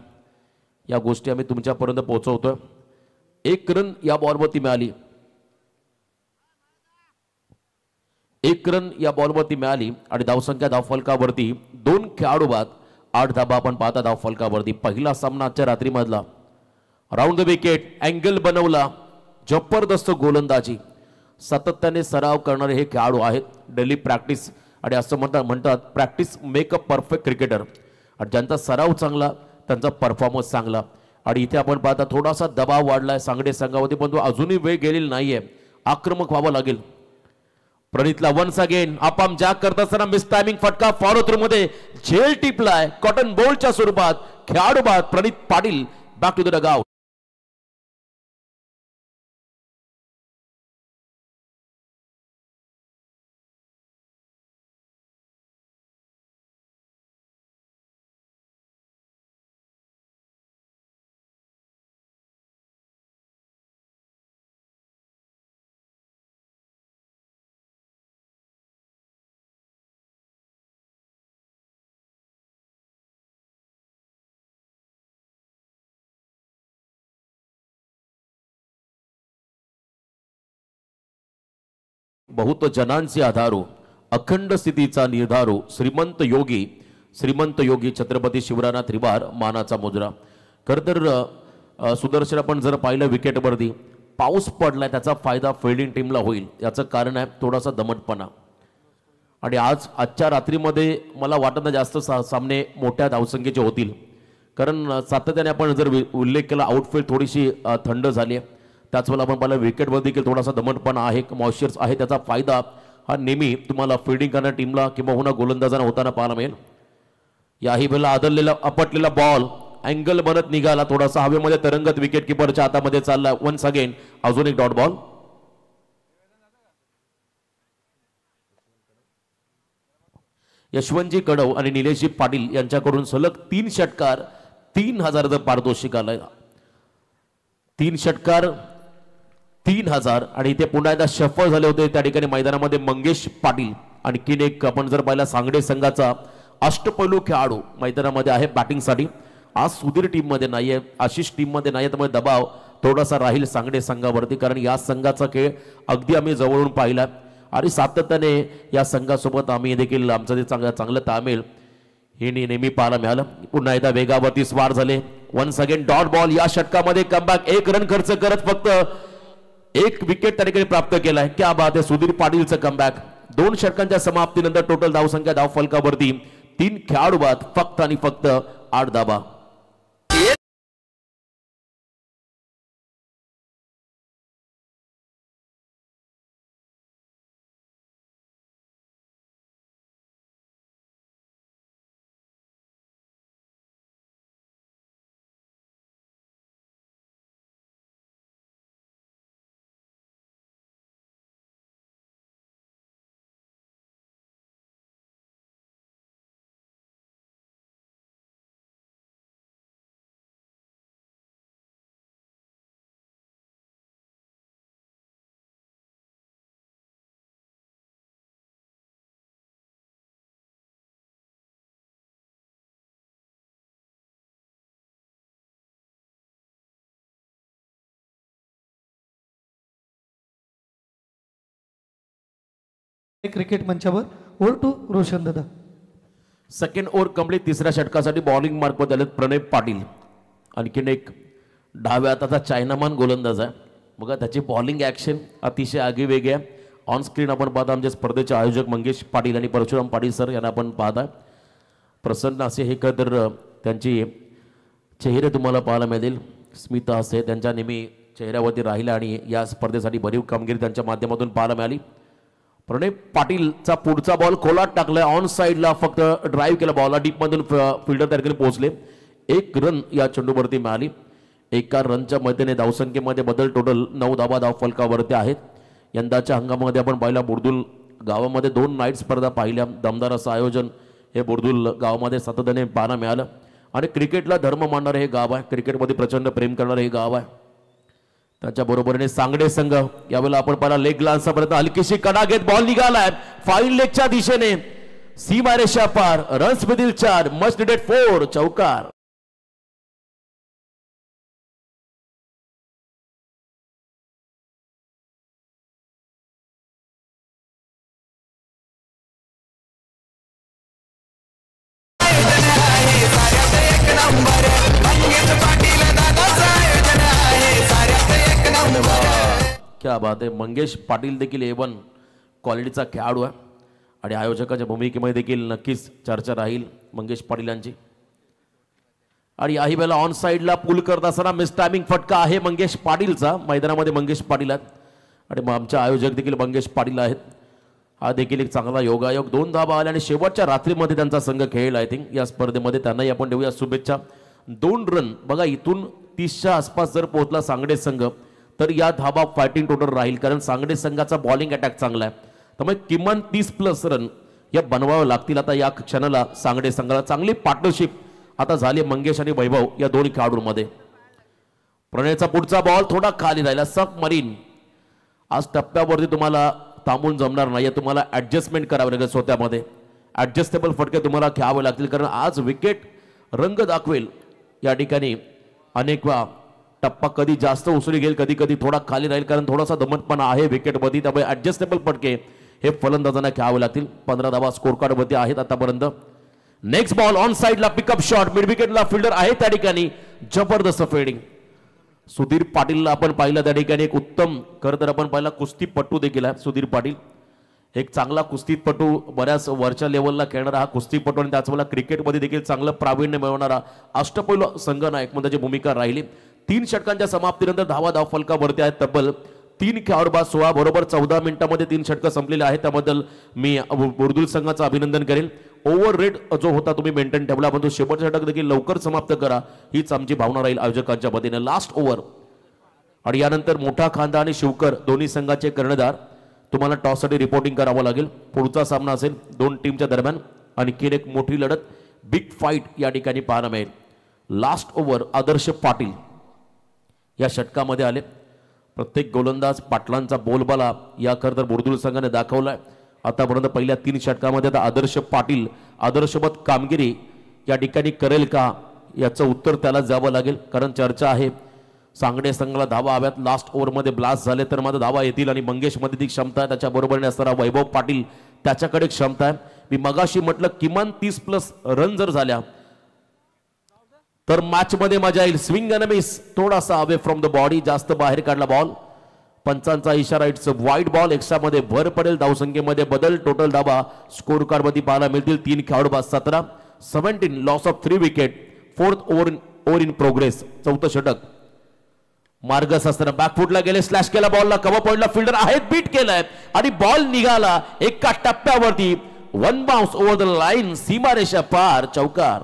Speaker 1: या गोष्टी आम्ही तुमच्यापर्यंत पोहोचवतोय. 1 रन या बॉलवरती मिळाली, 1 रन या बॉलवरती मिळाली आणि धावसंख्या धावफलकावरती 2 खेळाडू बाद 8 धाबा आपण पाहता धावफलकावरती. पहिला सामना आजच्या रात्री मधला. राऊंड द विकेट, अँगल बनवला, जबरदस्त गोलंदाजी, सातत्याने सराव करणारे हे खेळाडू आहेत. डेली प्रॅक्टिस आणि असं म्हणतात practice make a perfect cricketer. आणि ज्यांचा सराव चांगला त्यांचा परफॉर्मन्स चांगला. आणि इथे आपण पाहता थोडासा दबाव वाढलाय सांगडे संघावरती, पण तो अजूनही वेळ गेलेला नाहीये. आक्रमक व्हावं लागेल. प्रणितला वन्स अगेन अपाम जॅक करत असताना मिस टायमिंग फटका फॉलो थ्रू मध्ये झेल टिपलाय कॉटन बॉलच्या स्वरूपात. खेळाडू बाद Pranit Patil back to the dugout जनांचे आधारो अखंड स्थितीचा निर्धारो श्रीमंत योगी छत्रपती शिवराना त्रिवार मानाचा मुजरा. खर तर सुदर्शन आपण जर पाहिलं विकेटवरती पाऊस पडलाय, त्याचा फायदा फिल्डिंग टीमला होईल. याचं कारण आहे थोडासा दमटपणा. आणि आजच्या रात्रीमध्ये मला वाटत नाही जास्त सामने मोठ्या धावसंख्येचे होतील, कारण सातत्याने आपण जर उल्लेख केला आउटफील्ड थोडीशी थंड झाली आहे, त्याच वेळेला आपण पाहिलं विकेटवर देखील थोडासा दमटपणा आहे, मॉइश्चर्स आहे, त्याचा फायदा हा नेहमी तुम्हाला फिल्डिंग करणाऱ्या टीमला किंवा होणं गोलंदाजांना होताना पाहायला मिळेल. याही वेळेला आदळलेला आपटलेला बॉल अँगल बनत निघाला, थोडासा हवेमध्ये तरंगत विकेट किपरच्या हातामध्ये चालला. वन्स अगेन अजून एक डॉट बॉल. यशवंतजी कडव आणि निलेशजी पाटील यांच्याकडून सलग 3 षटकार 3000 पारितोषिक आलंय. 3 षटकार 3000 आणि इथे पुन्हा एकदा सफल झाले होते त्या ठिकाणी मैदानामध्ये मंगेश पाटील. आणखीन एक आपण जर पाहिला सांगडे संघाचा अष्टपैलू खेळाडू मैदानामध्ये आहे बॅटिंगसाठी. आज सुधीर टीम मध्ये नाहीये, आशिष टीम मध्ये नाहीये, त्यामुळे दबाव थोडासा राहील सांगडे संघावरती, कारण या संघाचा खेळ अगदी आम्ही जवळून पाहिला आणि सातत्याने या संघासोबत आम्ही देखील आमचं ते चांगलं ताळमेळ हे नेहमी पाहायला मिळालं. पुन्हा एकदा वेगावरती स्वार झाले. Once again dot ball. या षटकामध्ये कमबॅक 1 रन खर्च करत फक्त 1 विकेट त्या ठिकाणी प्राप्त केलाय. क्या बात आहे. सुधीर पाटीलचं कमबॅक. 2 षटकांच्या समाप्तीनंतर टोटल धावसंख्या धाव फलकावरती 3 खेळाडू बाद, फक्त आणि फक्त 8 धावा.
Speaker 2: क्रिकेट मंचावर ओव्हर टू रोशन दादा.
Speaker 1: Second over complete. तिसऱ्या षटकासाठी बॉलिंग मार्क मध्ये आलेत प्रणय पाटील. आणखीन एक डाव्या हाताचा चायनामान गोलंदाज आहे बघा, त्याची बॉलिंग ॲक्शन अतिशय आगीवेगळी आहे. ऑन स्क्रीन आपण पाहता आमचे स्पर्धेचे आयोजक मंगेश पाटील आणि परशुराम पाटील सर यांना आपण पाहता. प्रसन्न असे हे तर त्यांची चेहरे तुम्हाला पाहायला मिळतील. स्मित असे त्यांच्या नेहमी चेहऱ्यावरती राहिला आणि या स्पर्धेसाठी भरीव कामगिरी त्यांच्या माध्यमातून पाहायला मिळाली. प्रणय पाटीलचा पुढचा बॉल खोलात टाकलाय. ऑन साईडला फक्त ड्राईव्ह केला बॉलला, डीप मधून फिल्डर त्या ठिकाणी पोहोचले. 1 रन या चेंडूवरती मिळाली. एका रनच्या मध्येने धावसंख्येमध्ये बदल. टोटल 9 धावा धाव फलकावरती आहेत. यंदाच्या हंगामामध्ये आपण पाहिला बुर्दुल गावामध्ये 2 नाईट स्पर्धा पाहिल्या. दमदार असं आयोजन हे बुर्दुल गावामध्ये सातत्याने पाहायला मिळालं. आणि क्रिकेटला धर्म मानणारे हे गाव आहे, क्रिकेटमध्ये प्रचंड प्रेम करणारे हे गाव आहे. त्याच्या बरोबरीने सांगडे संघ यावेळेला आपण पाहिला लेग ग्लान्सचा प्रयत्न, हलकीशी कडा घेत बॉल निघालाय फाईन लेगच्या दिशेने. सीमारेषा पार. रन्स मधील 4, मस्ट निडेड 4, चौकार. क्या बात आहे. मंगेश पाटील देखील A1 क्वालिटीचा खेळाडू आहे आणि आयोजकाच्या भूमिकेमध्ये देखील नक्कीच चर्चा राहील मंगेश पाटील यांची. आणि याही वेळेला ऑन साईडला पुल करत असताना मिस टायमिंग फटका आहे मंगेश पाटीलचा. मैदानामध्ये मंगेश पाटील आहेत आणि आमचे आयोजक देखील मंगेश पाटील आहेत. हा देखील एक चांगला योगायोग. 2 धावा आल्या आणि शेवटच्या रात्रीमध्ये त्यांचा संघ खेळेल. आय थिंक या स्पर्धेमध्ये त्यांनाही आपण देऊया शुभेच्छा. 2 रन बघा, इथून 30च्या आसपास जर पोहोचला सांगडे संघ तर या धाबा फायटिंग टोटल राहील, कारण सांगडे संघाचा बॉलिंग अटॅक चांगला आहे. त्यामुळे किमान 30+ रन या बनवावं लागतील. आता या क्षणाला सांगडे संघाला चांगली पार्टनरशिप आता झाली मंगेश आणि वैभव या 2 खेळाडूंमध्ये. प्रणयचा पुढचा बॉल थोडा खाली राहिला. सब मरीन. आज टप्प्यावरती तुम्हाला थांबून जमणार नाही, तुम्हाला ऍडजस्टमेंट करावे लागेल स्वतःमध्ये. ऍडजस्टेबल फटके तुम्हाला खेळावे लागतील, कारण आज विकेट रंग दाखवेल. या ठिकाणी अनेक वेळा टप्पा कधी जास्त उसळी घेईल, कधी कधी थोडा खाली राहील, कारण थोडासा दमटपणा आहे विकेटमध्ये. त्यामुळे ऍडजस्टेबल फटके हे फलंदाजांना खेळावे लागतील. 15 धावा स्कोर कार्डवरती आहेत आतापर्यंत. नेक्स्ट बॉल ऑन साईडला पिकअप शॉट. मिड विकेटला फिल्डर आहे त्या ठिकाणी. जबरदस्त फिल्डिंग. सुधीर पाटीलला आपण पाहिलं त्या ठिकाणी एक उत्तम, खरं तर आपण पाहिला कुस्तीपटू देखील आहे सुधीर पाटील. एक चांगला कुस्तीपटू, बऱ्याच वरच्या लेवलला खेळणारा हा कुस्तीपटू आणि त्याचवेळेला क्रिकेटमध्ये देखील चांगलं प्रावीण्य मिळवणारा अष्टपैलू संघनायक म्हणून त्याची भूमिका राहिली. 3 षटकांच्या समाप्तीनंतर धाव फलकावरती आहेत. तब्बल 3 खेळाडू बाद 16 बरोबर 14 मिनिटांमध्ये 3 षटकं संपलेले आहेत. त्याबद्दल मी बुर्दुल संघाचं अभिनंदन करेल. ओव्हर रेट जो होता तुम्ही मेंटेन ठेवला, पण तो शेवटचं षटक देखील लवकर समाप्त करा हीच आमची भावना राहील आयोजकांच्या वतीने. लास्ट ओव्हर आणि यानंतर मोठा खांदा आणि शिवकर दोन्ही संघाचे कर्णधार. तुम्हाला टॉससाठी रिपोर्टिंग करावं लागेल. पुढचा सामना असेल 2 टीमच्या दरम्यान. आणखीन एक मोठी लढत, बिग फाईट या ठिकाणी पाहायला मिळेल. लास्ट ओव्हर आदर्श पाटील या षटकामध्ये आले. प्रत्येक गोलंदाज पाटलांचा बोलबाला या खरं तर बुर्दुल संघाने दाखवलाय आतापर्यंत. पहिल्या 3 षटकामध्ये आता आदर्श पाटील आदर्शवत कामगिरी या ठिकाणी करेल का याचं उत्तर त्याला द्यावं लागेल. कारण चर्चा आहे सांगडे संघाला धावा हव्यात. लास्ट ओव्हरमध्ये ब्लास्ट झाले तर मात्र धावा येतील आणि मंगेशमध्ये ती क्षमता आहे. त्याच्या बरोबरीने असणारा वैभव पाटील त्याच्याकडे क्षमता आहे. मी मगाशी म्हटलं किमान 30+ रन जर झाल्या तर मॅच मध्ये मजा येईल. स्विंग अँड मिस, थोडासा अवे फ्रॉम द बॉडी, जास्त बाहेर काढला बॉल. पंचांचा इशारा, इट्स वाईड बॉल. एक्स्ट्रा मध्ये भर पडेल. धावसंख्येमध्ये बदल. टोटल धावा स्कोर कार्ड मध्ये पाहायला मिळतील. 3 खेळाडू बाद 17, 17 loss of 3 wicket. 4th over in progress. 4थं षटक. मार्गस असताना बॅकफुटला गेले, स्लॅश केला बॉलला. कव्हर पॉइंटला फिल्डर आहेत, बीट केलाय आणि बॉल निघाला एका टप्प्यावरती. 1 बाउन्स ओव्हर द लाईन, सीमारेषा पार, चौकार.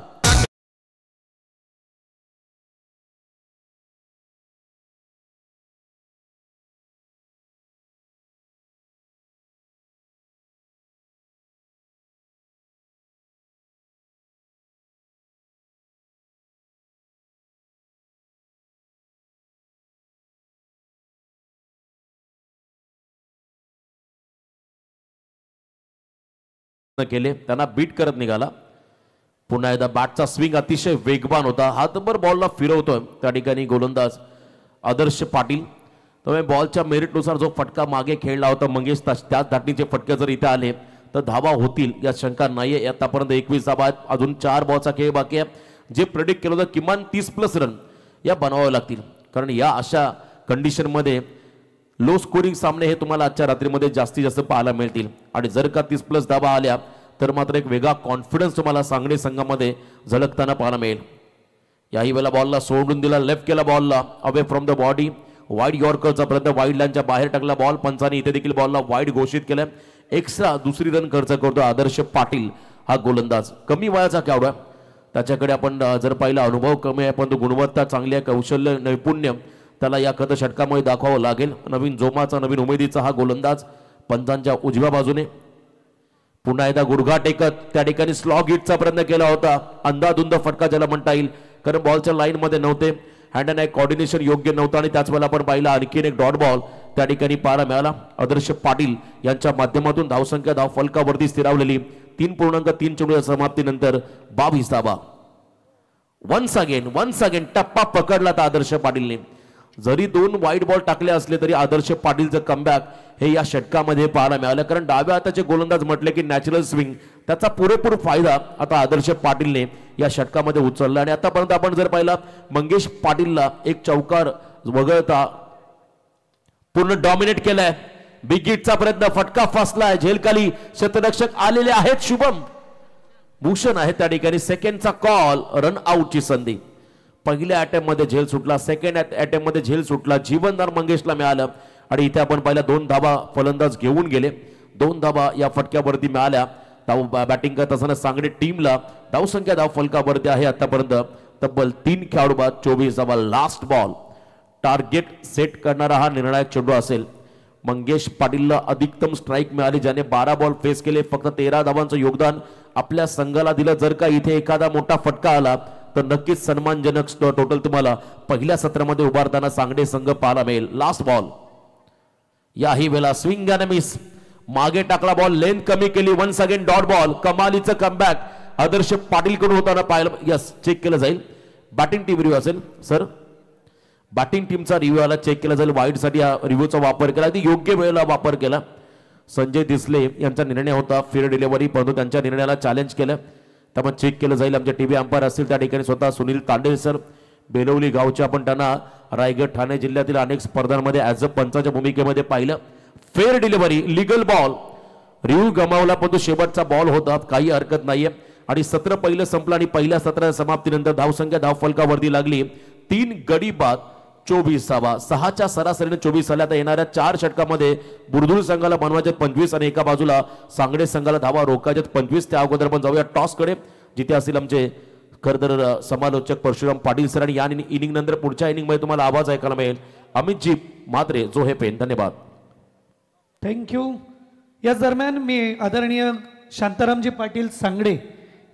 Speaker 1: केले, त्यांना बीट करत निघाला. पुन्हा एकदा बॅटचा स्विंग अतिशय वेगवान होता. हातभर बॉलला फिरवतोय त्या ठिकाणी गोलंदाज आदर्श पाटील. त्यामुळे बॉलच्या मेरिटनुसार जो फटका मागे खेळला होता मंगेश, त्याच धाटणीचे फटके जर इथे आले तर धावा होतील यात शंका नाहीये. आतापर्यंत 21 धावा आहेत. अजून 4 बॉलचा खेळ बाकी आहे. जे प्रेडिक्ट केलं होतं किमान 30+ रन या बनवावे लागतील. कारण या अशा कंडिशनमध्ये लो स्कोरिंग सामने हे तुम्हाला आजच्या रात्रीमध्ये जास्तीत जास्त पाहायला मिळतील. आणि जर का 30+ धावा आल्या तर मात्र एक वेगळा कॉन्फिडन्स तुम्हाला सांगली संघामध्ये झळकताना पाहायला मिळेल. याही वेळेला बॉलला सोडून दिला, लेफ्ट केला बॉलला away from the body. Wide यॉर्करचा प्रयत्न, वाईड लाईनच्या बाहेर टाकला बॉल. पंचाने इथे देखील बॉलला वाईड घोषित केलं. एक्स्ट्रा दुसरी रन खर्च करतो आदर्श पाटील हा गोलंदाज. कमी वयाचा खेळाडू आहे. त्याच्याकडे आपण जर पाहिला अनुभव कमी आहे पण तो गुणवत्ता चांगली आहे. कौशल्य नैपुण्य त्याला या खत षटकामुळे दाखवावं लागेल. नवीन जोमाचा, नवीन उमेदीचा हा गोलंदाज पंचांच्या उजव्या बाजूने. पुन्हा एकदा गुडघा टेकत त्या ठिकाणी स्लॉग हिटचा प्रयत्न केला होता. अंधाधुंद फटका ज्याला म्हणता येईल, कारण बॉलच्या लाईन मध्ये नव्हते. हँड अँड आय कॉर्डिनेशन योग्य नव्हतं आणि त्याच वेळेला आपण पाहिला आणखीन एक डॉट बॉल त्या ठिकाणी पाहायला मिळाला. आदर्श पाटील यांच्या माध्यमातून धावसंख्या धाव फलकावरती स्थिरावलेली. 3.3 चेंडूच्या समाप्तीनंतर 22 धावा. वन्स अगेन टप्पा पकडला तर आदर्श पाटीलने. जरी 2 वाईट बॉल टाकले असले तरी आदर्श पाटीलचं कमबॅक हे या षटकामध्ये पाहायला मिळालं. कारण डाव्या हाताचे गोलंदाज म्हटले की नॅचरल स्विंग, त्याचा पुरेपूर फायदा आता आदर्श पाटीलने या षटकामध्ये उचलला. आणि आतापर्यंत आपण जर पाहिला मंगेश पाटीलला एक चौकार वगळता पूर्ण डॉमिनेट केलाय. बिग हिटचा प्रयत्न, फटका फसलाय. झेलखाली शतरक्षक आलेले आहेत. शुभम भूषण आहे त्या ठिकाणी. सेकंडचा कॉल, रन आउटची संधी. पहिल्या अटेम्प्ट मध्ये झेल सुटला, सेकंड अटेम्प्ट मध्ये झेल सुटला. जीवनदान मंगेशला मिळालं आणि इथे आपण पाहिला 2 धावा फलंदाज घेऊन गेले. 2 धावा या फटक्यावरती मिळाल्या. धाव बॅटिंग करत असताना सांगली टीमला धावसंख्या धाव फलकावरती आहे आतापर्यंत तब्बल 3 खेळाडू बाद 24 धावा. लास्ट बॉल टार्गेट सेट करणारा हा निर्णायक चेंडू असेल. मंगेश पाटीलला अधिकतम स्ट्राईक मिळाली, ज्याने 12 बॉल फेस केले. फक्त 13 धावांचं योगदान आपल्या संघाला दिलं. जर का इथे एखादा मोठा फटका आला तर नक्कीच सन्मानजनक टोटल तुम्हाला पहिल्या सत्रामध्ये उभारताना सांगडे संघ पाहायला मिळेल. लास्ट बॉल, याही वेळेला स्विंग अँड मिस, मागे टाकला बॉल, लेंथ कमी केली. Once again dot ball. कमालीचं कमबॅक आदर्श पाटील कडून होताना पाहिलं. यस, चेक केलं जाईल. बॅटिंग टीम रिव्ह्यू असेल सर, बॅटिंग टीमचा रिव्ह्यू चेक केला जाईल. वाईड साठी रिव्ह्यूचा वापर केला, अगदी योग्य वेळेला वापर केला. संजय दिसले यांचा निर्णय होता फेअर डिलिव्हरी, परंतु त्यांच्या निर्णयाला चॅलेंज केलं. त्यामुळे चेक केलं जाईल. आमचे टीव्ही अंपायर असतील त्या ठिकाणी स्वतः सुनील तांडे सर, बेलवली गावचे. आपण त्यांना रायगड ठाणे जिल्ह्यातील अनेक स्पर्धांमध्ये ऍज अ पंचाच्या भूमिकेमध्ये पाहिलं. Fair delivery, legal ball, review गमावला पण तो शेवटचा बॉल होता, काही हरकत नाहीये. आणि सत्र पहिलं संपलं आणि पहिल्या सत्राच्या समाप्तीनंतर धावसंख्या धावफलकावरती लागली 3 गडी बाद 24 धावा. 6च्या सरासरीने 24 झाल्या. आता येणाऱ्या 4 षटकामध्ये बुरदुळ संघाला बनवायचे 25 आणि एका बाजूला सांगडे संघाला धावा रोखायचे 25. त्या अगोदर पण जाऊया टॉस कडे, जिथे असतील आमचे खरं तर समालोचक परशुराम पाटील सर. आणि या इनिंग नंतर पुढच्या इनिंग मध्ये तुम्हाला आवाज ऐकायला मिळेल अमितजी म्हात्रे जो हे पेन. धन्यवाद,
Speaker 2: थँक्यू. याच दरम्यान मी आदरणीय शांतारामजी पाटील सांगडे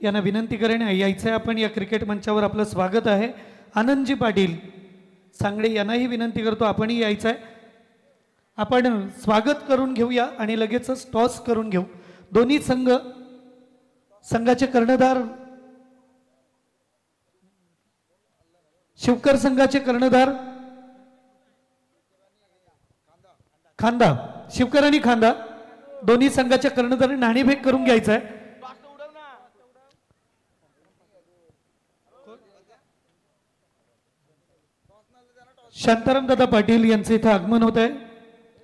Speaker 2: यांना विनंती करेन यायचं आपण या क्रिकेट मंचावर. आपलं स्वागत आहे. आनंदजी पाटील सांगडे यांनाही विनंती करतो आपणही यायचं आहे. आपण स्वागत करून घेऊया आणि लगेचच टॉस करून घेऊ. दोन्ही संघाचे कर्णधार शिवकर संघाचे कर्णधार खांदा, शिवकर आणि खांदा दोन्ही संघाच्या कर्णधार नाणेफेक करून घ्यायचं आहे. शांताराम दादा पाटील यांचे इथं आगमन होत आहे.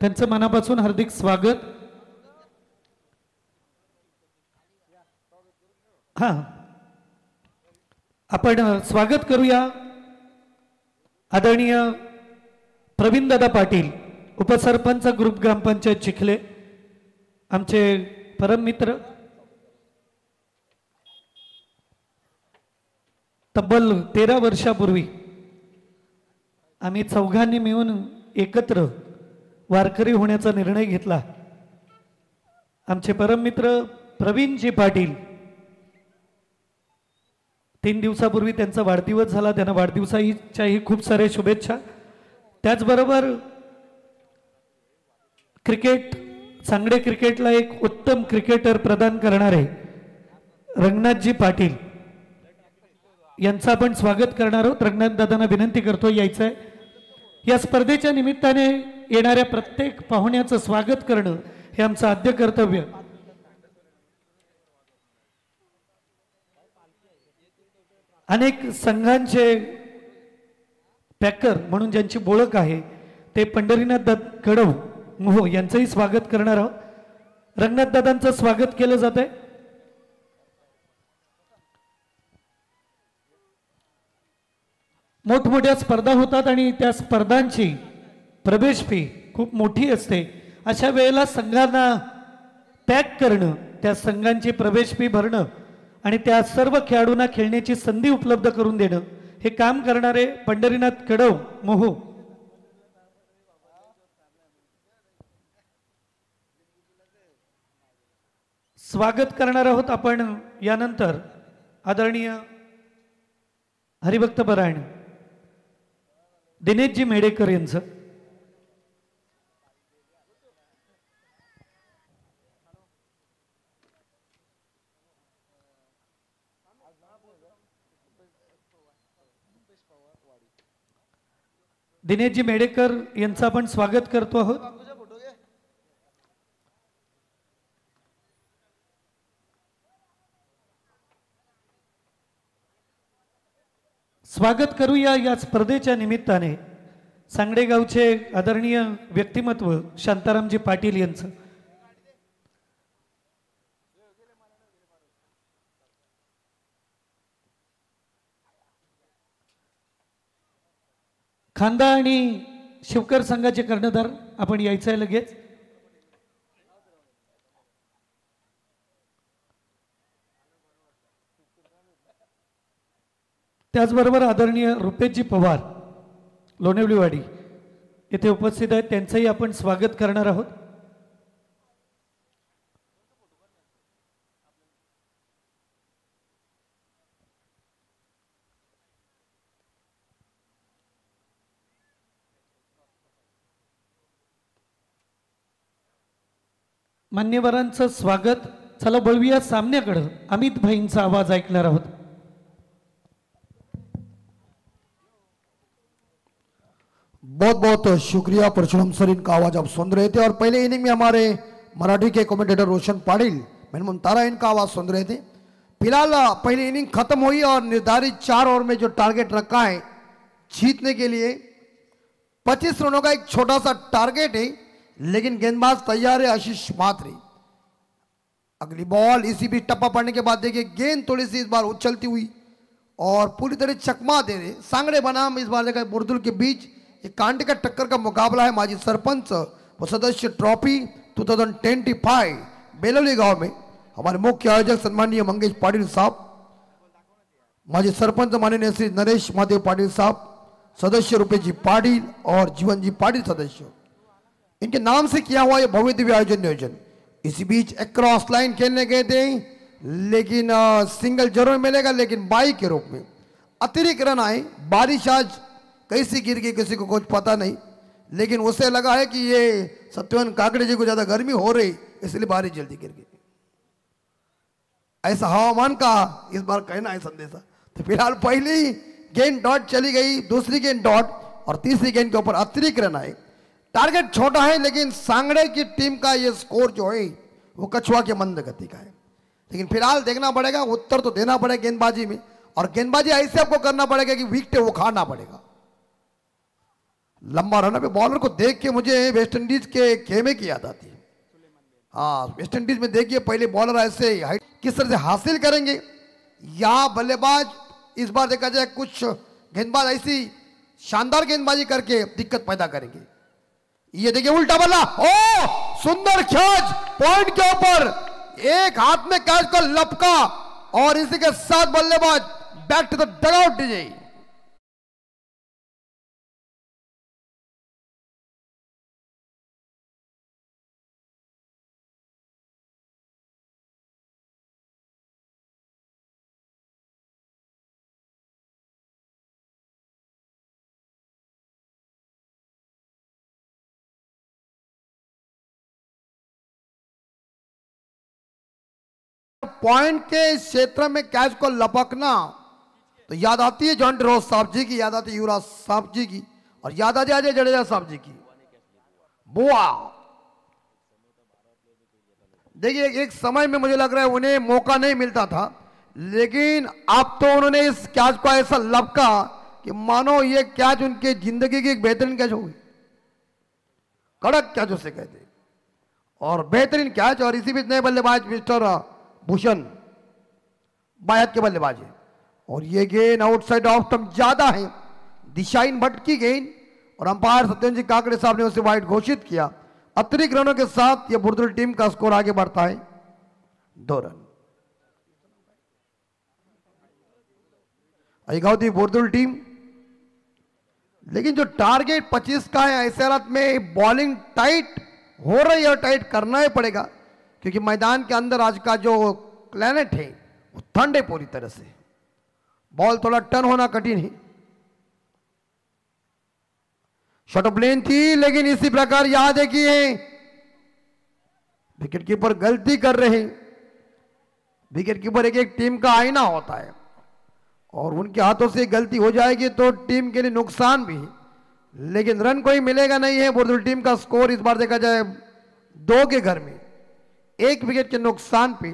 Speaker 2: त्यांचं मनापासून हार्दिक स्वागत. हा, आपण स्वागत करूया आदरणीय प्रवीण दादा पाटील, उपसरपंच ग्रुप ग्रामपंचायत चिखले, आमचे परम मित्र. तब्बल 13 वर्षापूर्वी आम्ही चौघांनी मिळून एकत्र वारकरी होण्याचा निर्णय घेतला. आमचे परम मित्र प्रवीणजी पाटील, 3 दिवसापूर्वी त्यांचा वाढदिवस झाला. त्यांना वाढदिवसाच्याही खूप साऱ्या शुभेच्छा. त्याचबरोबर सांगडे क्रिकेटला एक उत्तम क्रिकेटर प्रदान करणारे रंगनाथजी पाटील यांचं आपण स्वागत करणार आहोत. रंगनाथ दादांना विनंती करतो यायचं आहे. या स्पर्धेच्या निमित्ताने येणाऱ्या प्रत्येक पाहुण्याचं स्वागत करणं हे आमचं आद्य कर्तव्य. अनेक संघांचे पॅकर म्हणून ज्यांची ओळख आहे ते पंढरीनाथ कडव मोहो यांचंही स्वागत करणार आहोत. रंगनाथ दादांचं स्वागत केलं जात आहे. मोठमोठ्या स्पर्धा होतात आणि त्या स्पर्धांची प्रवेश फी खूप मोठी असते. अशा वेळेला संघांना पॅक करणं, त्या संघांची प्रवेश फी भरणं आणि त्या सर्व खेळाडूंना खेळण्याची संधी उपलब्ध करून देणं हे काम करणारे पंढरीनाथ कडव मोहो स्वागत करणार आहोत. आपण यानंतर आदरणीय हरिभक्त परायण दिनेशजी मेडेकर यांचं दिनेशजी मेडेकर यांचं आपण स्वागत करतो आहोत. स्वागत करूया या स्पर्धेच्या निमित्ताने सांगडे गावचे आदरणीय व्यक्तिमत्व शांतारामजी पाटील यांचं. खांदा आणि शिवकर संघाचे कर्णधार आपण यायचं आहे लगेच. त्याचबरोबर आदरणीय रुपेशजी पवार लोणेवलीवाडी येथे उपस्थित आहेत. त्यांचंही आपण स्वागत करणार आहोत. मान्यवरांचं स्वागत. चला बळूया सामन्याकडं. अमित भाईंचा आवाज ऐकणार आहोत.
Speaker 3: बहुत बहुत शुक्रिया परशुराम सर, इनका आवाज आप सुन रहे थे. और पहले इनिंग में हमारे मराठी के कमेंटेटर रोशन पाटिल मैंने मुमतारा इनका आवाज सुन रहे थे. फिलहाल पहली इनिंग खत्म हुई और निर्धारित 4 ओवर में जो टारगेट रखा है जीतने के लिए 25 रनों का एक छोटा सा टारगेट है, लेकिन गेंदबाज तैयार है आशीष म्हात्रे. अगली बॉल इसी बीच टप्पा पड़ने के बाद देखिए गेंद थोड़ी सी इस बार उछलती हुई और पूरी तरह चकमा दे रहे सांगड़े बनाम इस बार देखा बुर्दुल के बीच एक कांटे का टक्कर का मुकाबला है। माजी सरपंच व सदस्य ट्रॉफी 2025 बेलोली गांव में हमारे मुख्य आयोजक सन्माननीय मंगेश पाटिल साहब, माजी सरपंच माननीय श्री नरेश महादेव पाटिल साहब, सदस्य रुपेश जी पाटिल और जीवन जी पाटिल सदस्य, इनके नाम से किया हुआ यह भव्य दिव्य आयोजन नियोजन। इसी बीच एक क्रॉस लाइन खेलने गए थे लेकिन सिंगल जरूर मिलेगा, लेकिन बाई के रूप में अतिरिक्त रन आए। बारिश आज कैसी गिर गई किसी को कुछ पता नहीं, लेकिन उसे लगा है कि ये सत्यवान काकड़े जी को ज्यादा गर्मी हो रही इसलिए बारिश जल्दी गिर गई, ऐसा हवामान का इस बार कहना है संदेशा। तो फिलहाल पहली गेंद डॉट चली गई, दूसरी गेंद डॉट और तीसरी गेंद के ऊपर अतिरिक्त रन आए। टारगेट छोटा है लेकिन सांगड़े की टीम का ये स्कोर जो है वो कछुआ के मंद गति का है, लेकिन फिलहाल देखना पड़ेगा, उत्तर तो देना पड़ेगा गेंदबाजी में, और गेंदबाजी ऐसे आपको करना पड़ेगा कि विकेट उखाड़ना पड़ेगा। लंबा रन पे बॉलर को देख के मुझे वेस्ट इंडीज के खेमे की याद आती है। हाँ, वेस्ट इंडीज में देखिए पहले बॉलर ऐसे हाइट किस तरह से हासिल करेंगे, या बल्लेबाज इस बार देखा जाए कुछ गेंदबाज ऐसी शानदार गेंदबाजी करके दिक्कत पैदा करेंगे। ये देखिए उल्टा बल्ला, ओ सुंदर कैच पॉइंट के ऊपर, एक हाथ में कैच को लपका और इसी के साथ बल्लेबाज back to the dugout. Point के क्षेत्र में कैच को लपकना तो याद आती है जॉन रोज साहब जी की, याद आती है युवराज साहब जी की, और याद आती है अजय जडेजा साहब जी की। बुआ देखिए एक समय में मुझे लग रहा है उन्हें मौका नहीं मिलता था, लेकिन अब तो उन्होंने इस कैच को ऐसा लपका कि मानो ये कैच उनके जिंदगी की एक बेहतरीन कैच होगी, कड़क कैच उसे कहते और बेहतरीन कैच। और इसी बीच नए बल्लेबाज मिस्टर भूषण बायत के बल्लेबाज है, और ये गेंद आउटसाइड ऑफ स्टंप ज्यादा है, दिशाहीन भटकी गेंद, और अंपायर सत्येंद्र जी काकड़े साहब ने उसे वाइड घोषित किया। अतिरिक्त रनों के साथ यह बुर्दुल टीम का स्कोर आगे बढ़ता है 2 रन। अगाउती बुर्दुल टीम, लेकिन जो टारगेट 25 का है ऐसे हालत में बॉलिंग टाइट हो रही है और टाइट करना ही पड़ेगा, क्योंकि मैदान के अंदर आज का जो क्लाइमेट है वो ठंड है पूरी तरह से, बॉल थोड़ा टर्न होना कठिन है। शॉट ऑफ लेन थी, लेकिन इसी प्रकार याद है कि विकेट कीपर गलती कर रहे हैं। विकेट कीपर एक टीम का आईना होता है, और उनके हाथों से गलती हो जाएगी तो टीम के लिए नुकसान भी है, लेकिन रन कोई मिलेगा नहीं है। बुर्दुल टीम का स्कोर इस बार देखा जाए 2 के घर में 1 विकेट के नुकसान पे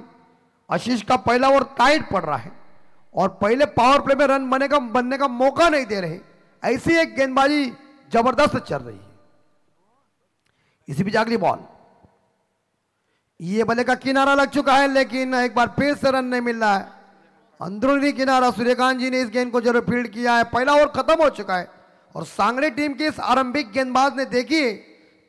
Speaker 3: आशीष का पहला ओवर टाइट पड़ रहा है, और पहले पावर प्ले में रन बनने का मौका नहीं दे रहे। ऐसी एक गेंदबाजी जबरदस्त चल रही है। इसी बीच अगली बॉल, ये बल्ले का किनारा लग चुका है, लेकिन एक बार फिर से रन नहीं मिल रहा है। अंदरूनी किनारा सूर्यकांत जी ने इस गेंद को जरूर फील्ड किया है। पहला ओवर खत्म हो चुका है, और सांगड़े टीम के इस आरंभिक गेंदबाज ने देखिए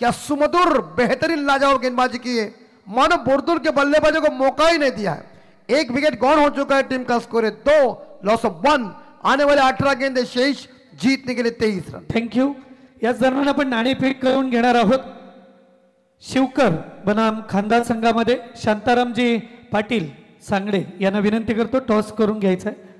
Speaker 3: क्या सुमधुर बेहतरीन लाजवाब गेंदबाजी की है, मानो बुर्दुल के बल्लेबाजों को मौका ही नहीं दिया है। 1 विकेट गौन हो चुका है, टीम का स्कोर है 2, लॉस ऑफ 1। आने वाले 18 गेंदे शेष, जीतने के लिए 23 रन।
Speaker 2: Thank you. याच दरम्यान आपण नाणेफेक करून घेणार आहोत। शिवकर बनाम खानदान संघामध्ये शांतारामजी पाटील सांगडे यांना विनंती करतो टॉस करून घ्यायचा आहे।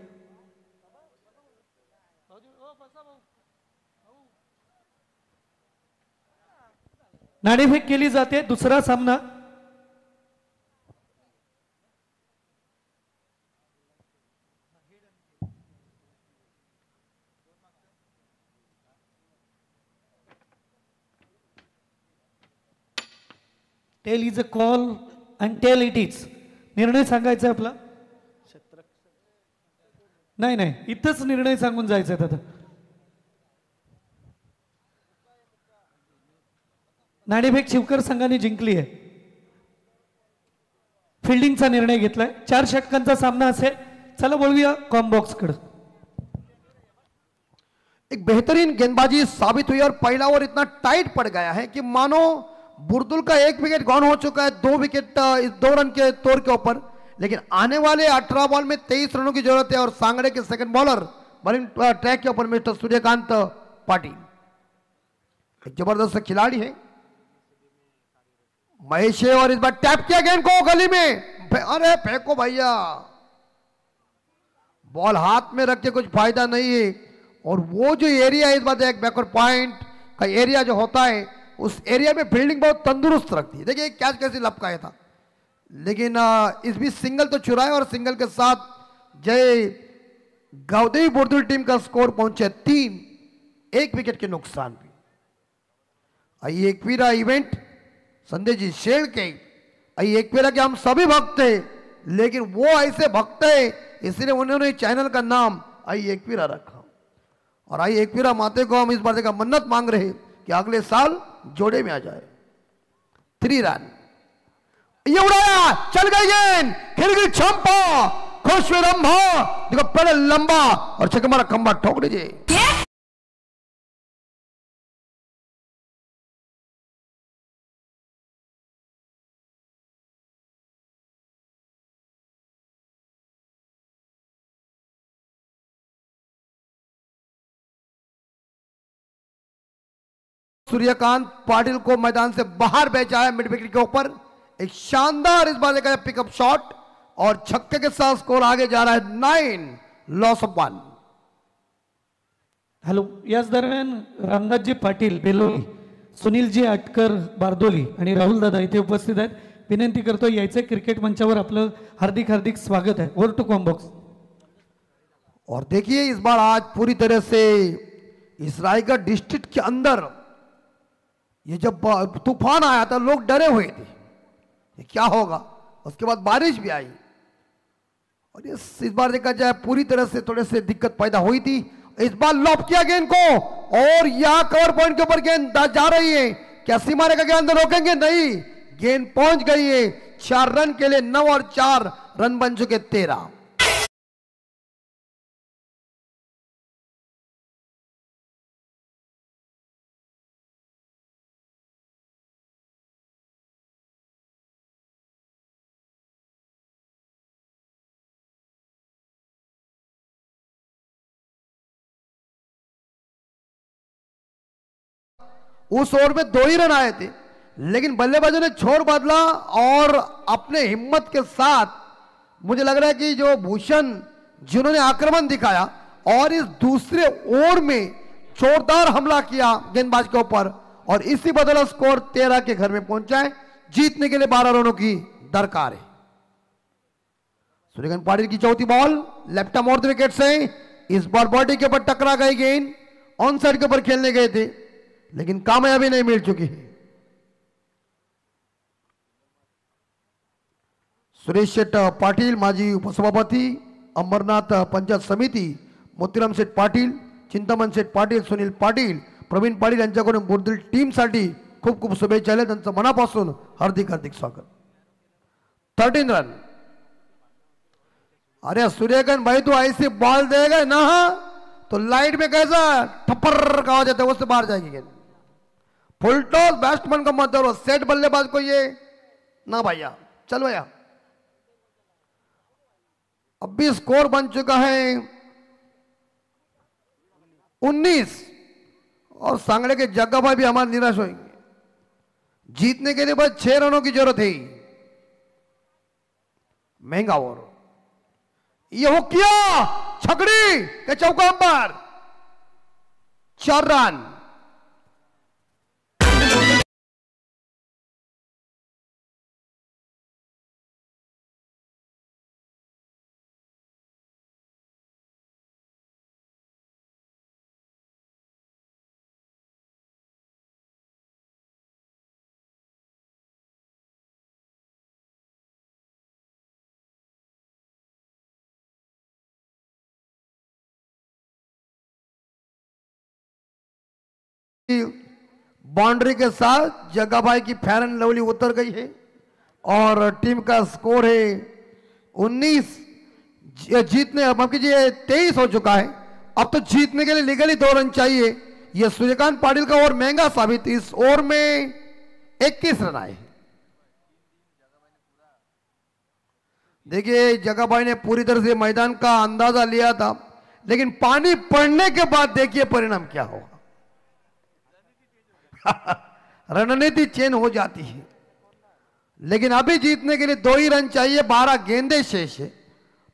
Speaker 2: नाणेफेक केली जाते। दुसरा सामना tail is a call and tail it is. निर्णय सांगायचा आपला नाही नाही, इथंच निर्णय सांगून जायचं दादा। नाणेफेक शिवकर संघाने जिंकली आहे। फिल्डिंगचा निर्णय घेतलाय. 4 षटकांचा सामना असेल. चला बोलूया कॉम्बॉक्स कडे.
Speaker 3: एक बेहतरीन गेंदबाजी साबित हुई और पहला ओवर इतना टाइट पड़ गया है कि मानो बुर्दुल का 1 विकेट गॉन हो चुका है, 2 विकेट इस 2 रन के तौर के ऊपर. लेकिन आने वाले 18 बॉल में 23 रनों की जरूरत है और सांगड़े के सेकंड बॉलर बॉलिंग ट्रैक के ऊपर मिस्टर सूर्यकांत पाटिल एक जबरदस्त खिलाड़ी है. महेश है और इस बार टैप किया गेंद को गली में. अरे फेंको भैया, बॉल हाथ में रख के कुछ फायदा नहीं है. और वो जो एरिया इस बार एक बैकवर्ड पॉइंट का एरिया जो होता है उस एरिया में फील्डिंग बहुत तंदुरुस्त रखती है. देखिए कैच कैसे लपकाया था, लेकिन इस बीच सिंगल तो चुराया और सिंगल के साथ जय गावदेवी बुर्दुल टीम का स्कोर पहुंचे 3, 1 विकेट के नुकसान पे. आइए एकवीरा इवेंट संदेश जी शेर के. आइए एकवीरा के हम सभी भक्त हैं, लेकिन वो ऐसे भक्त है इसलिए उन्होंने चैनल का नाम आइए एकवीरा रखा. और आइए एकवीरा माते को हम इस बार का मन्नत मांग रहे हैं कि अगले साल जोड़े में आ जाए. 3 रन ये उड़ाया, चल गई गेंद, खेल गई छंपा, खुश रंभा. देखो पहले लंबा और छक्का मारा, खंबा ठोक दीजिए. सूर्यकांत पाटिल को मैदान से बाहर भेजा है मिड विकेट के ऊपर. एक शानदार इस बार का पिकअप शॉट और छक्के के साथ स्कोर आगे जा रहा है 9, लॉस ऑफ 1.
Speaker 2: हॅलो. याच दरम्यान रंगाजी पाटील बेलोली, सुनीलजी आटकर बारदोली आणि राहुल दादा इथे उपस्थित आहेत. विनंती करतो यायचे क्रिकेट मंचावर आपलं हार्दिक हार्दिक स्वागत है. Over to combox.
Speaker 3: और देखिए इस बार आज पूरी तरह से इस रायगढ़ डिस्ट्रिक्ट के अंदर ये जब तूफान आया था लोग डरे हुए थे ये क्या होगा. उसके बाद बारिश भी आई और इस बार देखा जाए पूरी तरह से थोड़े से दिक्कत पैदा हुई थी. इस बार लॉप किया गेंद को और यहां कवर पॉइंट के ऊपर गेंद जा रही है. क्या सीमा रेखा के अंदर रोकेंगे? नहीं, गेंद पहुंच गई है. 4 रन के लिए 9 और 4 रन बन चुके 13. उस ओवर में 2 ही रन आए थे, लेकिन बल्लेबाजों ने छोर बदला और अपने हिम्मत के साथ मुझे लग रहा है कि जो भूषण जिन्होंने आक्रमण दिखाया और इस दूसरे ओवर में जोरदार हमला किया गेंदबाज के ऊपर और इसी बदला स्कोर 13 के घर में पहुंचा है. जीतने के लिए 12 रनों की दरकार है. सूर्यकांत पाटिल की चौथी ball left arm off the wicket से इस बार बॉडी के ऊपर टकरा गई गेंद. ऑन साइड के ऊपर खेलने गए थे लेकिन कामयाबी नहीं मिल चुकी है. सुरेश शेट पाटील माजी उपसभापती, अंबरनाथ पंचायत समिती, मोतीराम शेठ पाटील, चिंतामण शेठ पाटील, सुनील पाटील, प्रवीण पाटील यांच्याकडून बुर्दुल टीमसाठी खूप खूप शुभेच्छा. त्यांचं मनापासून हार्दिक हार्दिक स्वागत. 13 रन. अरे सूर्यकांत भाई तू ऐसी बॉल देगा ना तो लाइट में कैसा ठप्पर का आवाज आता है उससे बाहर जाएगी गेंद. फुल टॉस बैट्समैन का मत और सेट बल्लेबाज को ये ना भैया. चल भैया. अब भी स्कोर बन चुका है 19 और सांगड़े के जग्गा भाई भी हमारे निराश होंगे. जीतने के लिए बस 6 रनों की जरूरत है. महंगा ओवर ये हो किया छकड़ी के चौका पर 4 रन. बाउंड्री के साथ जग्गा भाई की फेयर एंड लवली उतर गई है. और टीम का स्कोर है 19। जीतने अब कीजिए 23 हो चुका है। अब तो जीतने के लिए लीगली 2 रन चाहिए। यह सूर्यकांत पाटिल का ओवर महंगा साबित। इस ओवर में 21 रन आए। देखिए जगा भाई ने पूरी तरह से मैदान का अंदाजा लिया था, लेकिन पानी पड़ने के बाद देखिए परिणाम क्या होगा। रणनीति चेंज हो जाती है, लेकिन अभी जीतने के लिए 2 ही रन चाहिए। 12 गेंदे शेष है।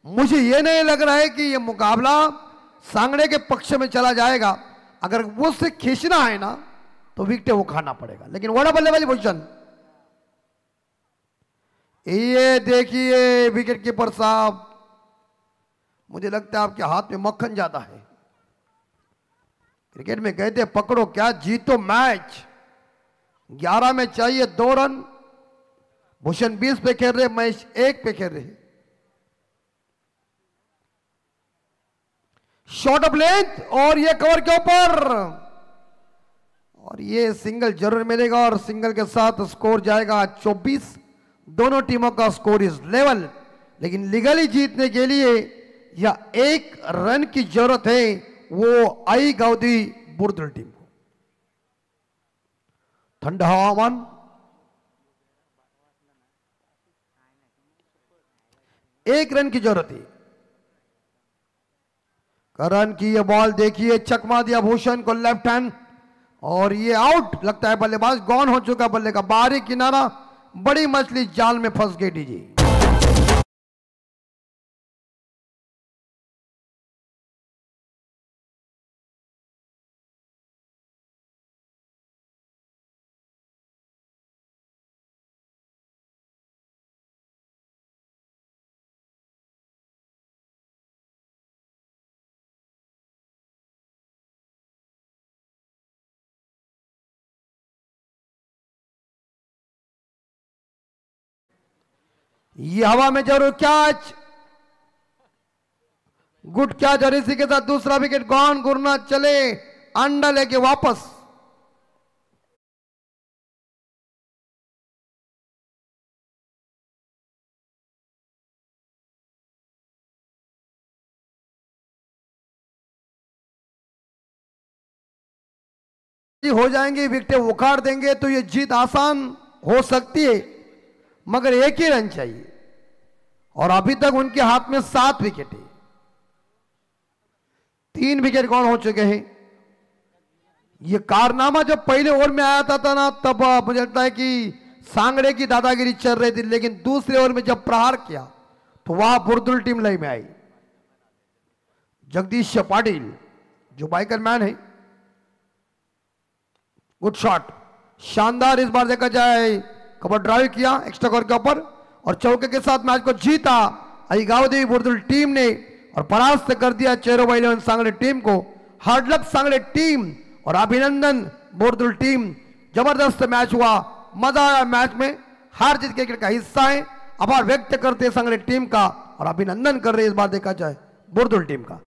Speaker 3: मुझे यह नहीं लग रहा है कि यह मुकाबला सांगड़े के पक्ष में चला जाएगा। अगर वो से खींचना है ना तो विकेट वो खाना पड़ेगा। लेकिन बड़ा बल्लेबाजी पोजीशन, ये देखिए विकेट कीपर साहब, मुझे लगता है आपके हाथ में मक्खन जाता है। क्रिकेट में कहते हैं पकड़ो क्या जीतो मैच। 11 में चाहिए 2 रन। भूषण 20 पे खेल रहे, महेश 1 पे खेल रहे। शॉट ऑफ लेंथ और ये कवर के ऊपर, और ये सिंगल जरूर मिलेगा और सिंगल के साथ स्कोर जाएगा 24। दोनों टीमों का स्कोर इज लेवल, लेकिन लीगली जीतने के लिए या 1 रन की जरूरत है, वो आई गाउदी बुर्दुल टीम को। ठंडा हवामान, एक रन की जरूरत है। करण की ये बॉल देखिए, चकमा दिया भूषण को लेफ्ट हैंड, और ये आउट लगता है। बल्लेबाज गॉन हो चुका बल्ले का बाहरी किनारा। बड़ी मछली जाल में फंस गई। डीजी ये हवा में जरूर कैच, गुड कैच, और इसी के साथ दूसरा विकेट गॉन। गुरुनाथ चले अंडा लेके वापस। हो जाएंगे, विकेट उखाड़ देंगे तो ये जीत आसान हो सकती है, मगर 1 ही रन चाहिए और अभी तक उनके हाथ में 7 विकेट है। 3 विकेट कौन हो चुके हैं। ये कारनामा जब पहले ओवर में आया था ना, तब मुझे लगता है कि सांगड़े की दादागिरी चल रही थी, लेकिन दूसरे ओवर में जब प्रहार किया तो वहां बुर्दुल टीम लय में आई। जगदीश पाटिल जो बाइकर मैन है, गुड शॉट, शानदार। इस बार देखा जाए कवर ड्राइव किया एक्स्ट्रा कवर के ऊपर और चौके के साथ मैच को जीता अईगावदेवी बुर्दुल टीम ने और परास्त कर दिया चेरोबा 11 सांगड़े टीम को। हार्ड लक सांगड़े टीम और अभिनंदन बुर्दुल टीम। जबरदस्त मैच हुआ, मजा आया मैच में। हार जीत क्रिकेट का हिस्सा है। आभार व्यक्त करते हैं सांगड़े टीम का और अभिनंदन कर रहे इस बार देखा जाए बुर्दुल टीम का।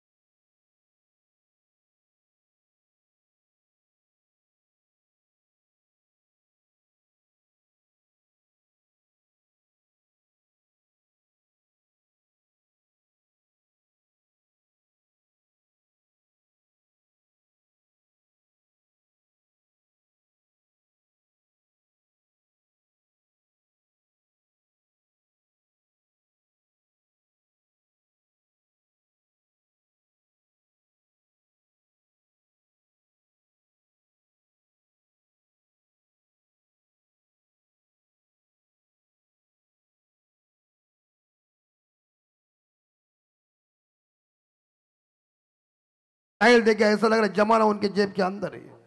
Speaker 3: देखिए ऐसा लग रहा है जमाना उनके जेब के अंदर है।